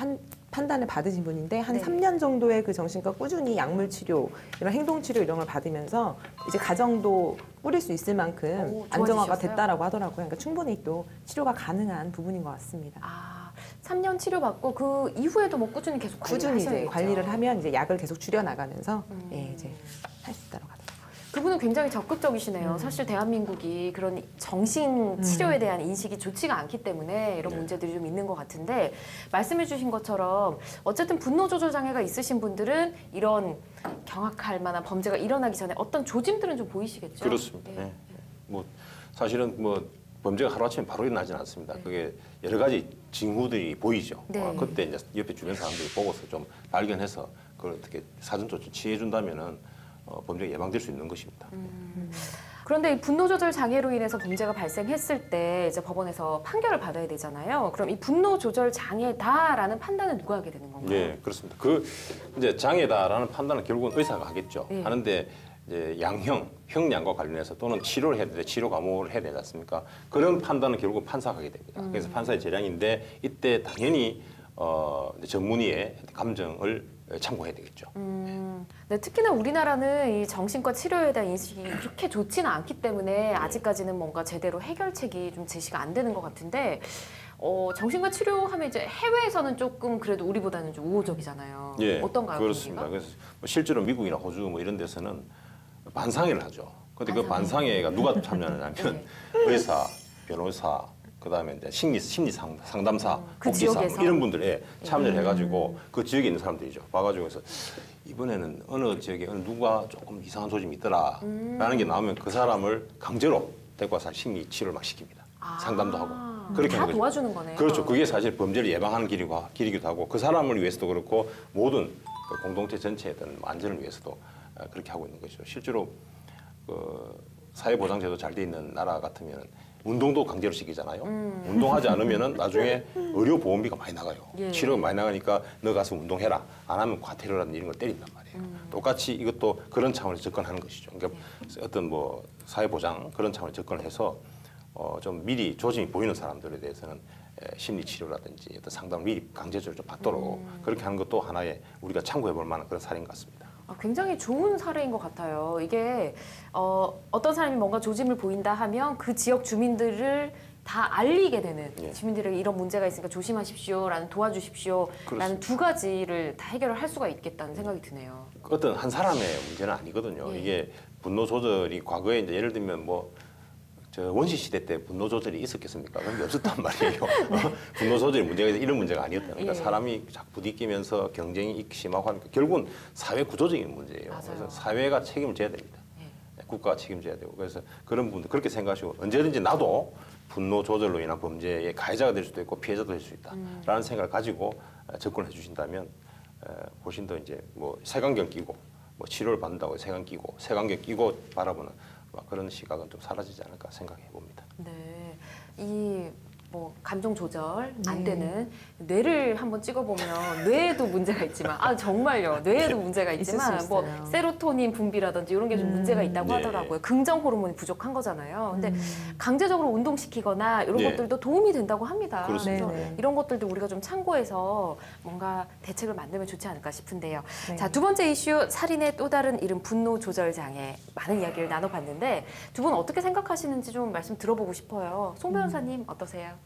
Speaker 3: 판단을 받으신 분인데 한
Speaker 1: 네.
Speaker 3: 3년 정도의 그 정신과 꾸준히 약물 치료, 이런 행동 치료 이런 걸 받으면서 이제 가정도 꾸릴 수 있을 만큼
Speaker 1: 오,
Speaker 3: 안정화가
Speaker 1: 좋아지셨어요?
Speaker 3: 됐다라고 하더라고요. 그러니까 충분히 또 치료가 가능한 부분인 것 같습니다.
Speaker 1: 아, 3년 치료받고 그 이후에도 뭐 꾸준히 계속
Speaker 3: 꾸준히 이제
Speaker 1: 하셔야겠죠.
Speaker 3: 관리를 하면 이제 약을 계속 줄여 나가면서 이제 할 수 있다고 하더라고요.
Speaker 1: 그분은 굉장히 적극적이시네요. 사실 대한민국이 그런 정신 치료에 대한 인식이 좋지가 않기 때문에 이런 문제들이 좀 있는 것 같은데 말씀해 주신 것처럼 어쨌든 분노 조절 장애가 있으신 분들은 이런 경악할 만한 범죄가 일어나기 전에 어떤 조짐들은 좀 보이시겠죠?
Speaker 2: 그렇습니다.
Speaker 1: 예.
Speaker 2: 네. 뭐 사실은 뭐 범죄가 하루아침에 바로 일어나지는 않습니다. 그게 여러 가지 징후들이 보이죠.
Speaker 1: 네.
Speaker 2: 그때 이제 옆에 주변 사람들이 보고서 좀 발견해서 그걸 어떻게 사전 조치 취해 준다면은 범죄가 예방될 수 있는 것입니다.
Speaker 1: 그런데 이 분노 조절 장애로 인해서 범죄가 발생했을 때 이제 법원에서 판결을 받아야 되잖아요. 그럼 이 분노 조절 장애다라는 판단은 누가 하게 되는 건가요?
Speaker 2: 네, 그렇습니다. 그 이제 장애다라는 판단은 결국은 의사가 하겠죠.
Speaker 1: 네.
Speaker 2: 하는데 이제 양형, 형량과 관련해서 또는 치료를 해야 되는데 치료 감호를 해야 되지 않습니까? 그런 판단은 결국 판사가 하게 됩니다. 그래서 판사의 재량인데 이때 당연히 이제 전문의의 감정을 참고해야 되겠죠.
Speaker 1: 네, 특히나 우리나라는 이 정신과 치료에 대한 인식이 그렇게 좋지는 않기 때문에 아직까지는 뭔가 제대로 해결책이 좀 제시가 안 되는 것 같은데 정신과 치료하면 이제 해외에서는 조금 그래도 우리보다는 좀 우호적이잖아요.
Speaker 2: 예,
Speaker 1: 어떤가요?
Speaker 2: 그렇습니다.
Speaker 1: 분위기가?
Speaker 2: 그래서 뭐 실제로 미국이나 호주 뭐 이런 데서는 반상회를 하죠. 근데 그
Speaker 1: 반상회.
Speaker 2: 반상회가 누가 참여하냐면
Speaker 1: 네.
Speaker 2: 의사, 변호사, 그다음에 이제 심리 상담사,
Speaker 1: 그
Speaker 2: 복지사 뭐
Speaker 1: 지역에서?
Speaker 2: 이런 분들에 참여를 해가지고 그 지역에 있는 사람들이죠. 봐가지고 그래서 이번에는 어느 지역에 어느 누가 조금 이상한 조짐이 있더라라는 게 나오면 그 사람을 강제로 데리고 와서 심리 치료를 막 시킵니다. 상담도 하고 그렇게
Speaker 1: 다
Speaker 2: 하는 거죠.
Speaker 1: 도와주는 거네요.
Speaker 2: 그렇죠. 그게 사실 범죄를 예방하는 길이기도 하고 그 사람을 위해서도 그렇고 모든 그 공동체 전체의 어떤 안전을 위해서도 그렇게 하고 있는 거죠. 실제로 그 사회보장제도 잘 돼 있는 나라 같으면 운동도 강제로 시키잖아요. 운동하지 않으면은 나중에 의료 보험비가 많이 나가요.
Speaker 1: 예.
Speaker 2: 치료가 많이 나가니까 너 가서 운동해라. 안 하면 과태료라든지 이런 걸 때린단 말이에요. 똑같이 이것도 그런 차원에서 접근하는 것이죠. 그러니까 어떤 뭐 사회보장 그런 차원에 접근을 해서 좀 미리 조짐이 보이는 사람들에 대해서는 심리 치료라든지 어떤 상담을 미리 강제적으로 좀 받도록 그렇게 하는 것도 하나의 우리가 참고해 볼 만한 그런 사례인 것 같습니다.
Speaker 1: 굉장히 좋은 사례인 것 같아요. 이게 어떤 사람이 뭔가 조짐을 보인다 하면 그 지역 주민들을 다 알리게 되는
Speaker 2: 예.
Speaker 1: 주민들에게 이런 문제가 있으니까 조심하십시오라는 도와주십시오라는
Speaker 2: 그렇습니다.
Speaker 1: 두 가지를 다 해결을 할 수가 있겠다는 생각이 드네요.
Speaker 2: 어떤 한 사람의 문제는 아니거든요.
Speaker 1: 예.
Speaker 2: 이게 분노 조절이 과거에 이제 예를 들면 뭐 저 원시 시대 때 분노 조절이 있었겠습니까? 그런 게 없었단 말이에요. 분노 조절이 문제가 있어 이런 문제가 아니었다. 그러니까
Speaker 1: 예.
Speaker 2: 사람이 자꾸 부딪히면서 경쟁이 심하고 하니까 결국은 사회 구조적인 문제예요.
Speaker 1: 맞아요.
Speaker 2: 그래서 사회가 책임을 져야 됩니다. 국가가 책임져야 되고 그래서 그런 분들 그렇게 생각하시고 언제든지 나도 분노 조절로 인한 범죄의 가해자가 될 수도 있고 피해자도 될 수 있다라는 생각을 가지고 접근해 주신다면 훨씬 더 이제 뭐 색안경 끼고 뭐 치료를 받는다고 색안경 끼고 색안경 끼고 바라보는 그런 시각은 좀 사라지지 않을까 생각해 봅니다.
Speaker 1: 네, 이 뭐 감정 조절 안
Speaker 3: 네.
Speaker 1: 되는 뇌를 한번 찍어보면 뇌에도 문제가 있지만 정말요 뇌에도 문제가 있지만
Speaker 3: 있을 수
Speaker 1: 뭐
Speaker 3: 있어요.
Speaker 1: 세로토닌 분비라든지 이런 게 좀 문제가 있다고
Speaker 2: 네.
Speaker 1: 하더라고요. 긍정 호르몬이 부족한 거잖아요. 근데 강제적으로 운동시키거나 이런
Speaker 2: 네.
Speaker 1: 것들도 도움이 된다고 합니다.
Speaker 2: 그렇습니다.
Speaker 1: 그래서
Speaker 3: 네.
Speaker 1: 이런 것들도 우리가 좀 참고해서 뭔가 대책을 만들면 좋지 않을까 싶은데요.
Speaker 3: 네.
Speaker 1: 자, 두 번째 이슈 살인의 또 다른 이름 분노 조절 장애 많은 이야기를 나눠봤는데 두 분 어떻게 생각하시는지 좀 말씀 들어보고 싶어요. 송 변호사님 어떠세요?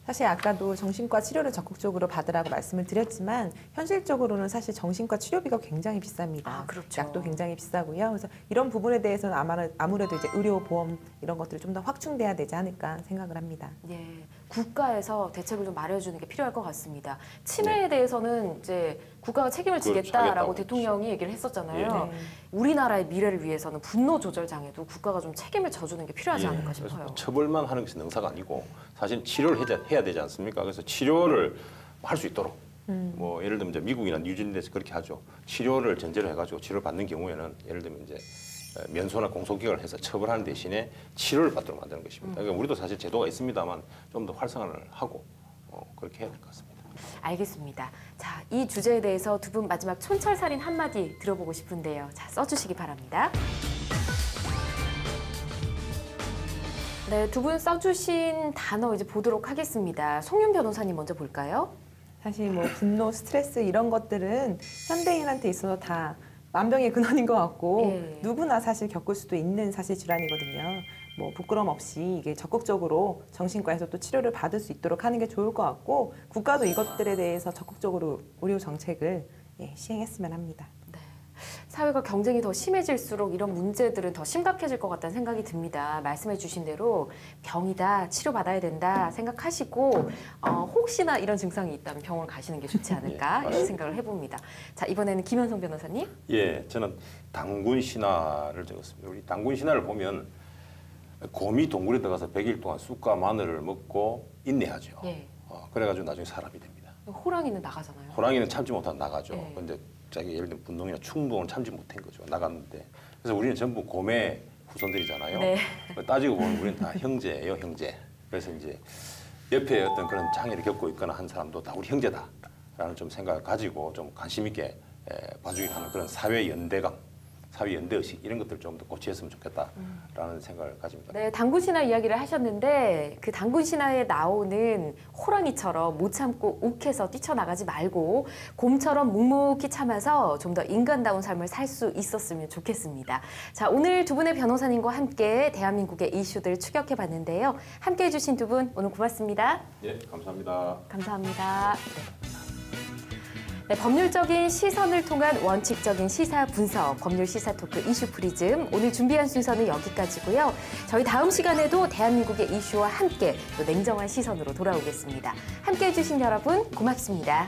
Speaker 3: 사실 아까도 정신과 치료를 적극적으로 받으라고 말씀을 드렸지만 현실적으로는 사실 정신과 치료비가 굉장히 비쌉니다.
Speaker 1: 그렇죠.
Speaker 3: 약도 굉장히 비싸고요. 그래서 이런 부분에 대해서는 아무래도 이제 의료 보험 이런 것들이 좀 더 확충돼야 되지 않을까 생각을 합니다.
Speaker 1: 예, 국가에서 대책을 좀 마련해주는 게 필요할 것 같습니다. 치매에 대해서는 이제 국가가 책임을
Speaker 2: 그걸
Speaker 1: 지겠다라고
Speaker 2: 하겠다고
Speaker 1: 대통령이 얘기를 했었잖아요.
Speaker 3: 네.
Speaker 1: 우리나라의 미래를 위해서는 분노 조절 장애도 국가가 좀 책임을 져주는 게 필요하지
Speaker 2: 예.
Speaker 1: 않을까
Speaker 2: 그래서
Speaker 1: 싶어요.
Speaker 2: 처벌만 하는 것이 능사가 아니고 사실 치료를 해야 되지 않습니까? 그래서 치료를 할 수 있도록 뭐 예를 들면 이제 미국이나 뉴질랜드에서 그렇게 하죠. 치료를 전제로 해가지고 치료를 받는 경우에는 예를 들면 이제 면소나 공소기각을 해서 처벌하는 대신에 치료를 받도록 만드는 것입니다. 그러니까 우리도 사실 제도가 있습니다만 좀 더 활성화를 하고 그렇게 해야 될 것 같습니다.
Speaker 1: 알겠습니다. 자, 이 주제에 대해서 두 분 마지막 촌철살인 한마디 들어보고 싶은데요. 자, 써주시기 바랍니다. 네, 두 분 써주신 단어 이제 보도록 하겠습니다. 송윤 변호사님 먼저 볼까요?
Speaker 3: 사실 뭐 분노, 스트레스 이런 것들은 현대인한테 있어서 다 만병의 근원인 것 같고
Speaker 1: 예.
Speaker 3: 누구나 사실 겪을 수도 있는 사실 질환이거든요. 뭐 부끄럼 없이 이게 적극적으로 정신과에서 또 치료를 받을 수 있도록 하는 게 좋을 것 같고 국가도 이것들에 대해서 적극적으로 의료 정책을 시행했으면 합니다.
Speaker 1: 사회가 경쟁이 더 심해질수록 이런 문제들은 더 심각해질 것 같다는 생각이 듭니다. 말씀해 주신 대로 병이다, 치료받아야 된다 생각하시고 혹시나 이런 증상이 있다면 병원 가시는 게 좋지 않을까 이런 생각을 해봅니다. 자, 이번에는 김현성 변호사님.
Speaker 2: 예, 저는 당군 신화를 적었습니다. 우리 당군 신화를 보면 곰이 동굴에 들어가서 100일 동안 쑥과 마늘을 먹고 인내하죠.
Speaker 1: 예.
Speaker 2: 그래가지고 나중에 사람이 됩니다.
Speaker 1: 호랑이는 나가잖아요.
Speaker 2: 호랑이는 참지 못하고 나가죠.
Speaker 1: 예.
Speaker 2: 근데 자기 예를 들면 분동이나 충동을 참지 못한 거죠. 나갔는데. 그래서 우리는 전부 곰의 후손들이잖아요.
Speaker 1: 네.
Speaker 2: 따지고 보면 우리는 다 형제예요, 형제. 그래서 이제 옆에 어떤 그런 장애를 겪고 있거나 한 사람도 다 우리 형제다라는 좀 생각을 가지고 좀 관심 있게 봐주기 하는 그런 사회 연대감, 사회 연대의식 이런 것들을 좀 더 고취했으면 좋겠다라는 생각을 가집니다.
Speaker 1: 네, 당군 신화 이야기를 하셨는데 그 당군 신화에 나오는 호랑이처럼 못 참고 욱해서 뛰쳐나가지 말고 곰처럼 묵묵히 참아서 좀 더 인간다운 삶을 살 수 있었으면 좋겠습니다. 자, 오늘 두 분의 변호사님과 함께 대한민국의 이슈들 추격해봤는데요. 함께해 주신 두 분 오늘 고맙습니다.
Speaker 2: 예, 감사합니다.
Speaker 1: 감사합니다. 네, 법률적인 시선을 통한 원칙적인 시사 분석, 법률 시사 토크 이슈 프리즘. 오늘 준비한 순서는 여기까지고요. 저희 다음 시간에도 대한민국의 이슈와 함께 또 냉정한 시선으로 돌아오겠습니다. 함께해 주신 여러분 고맙습니다.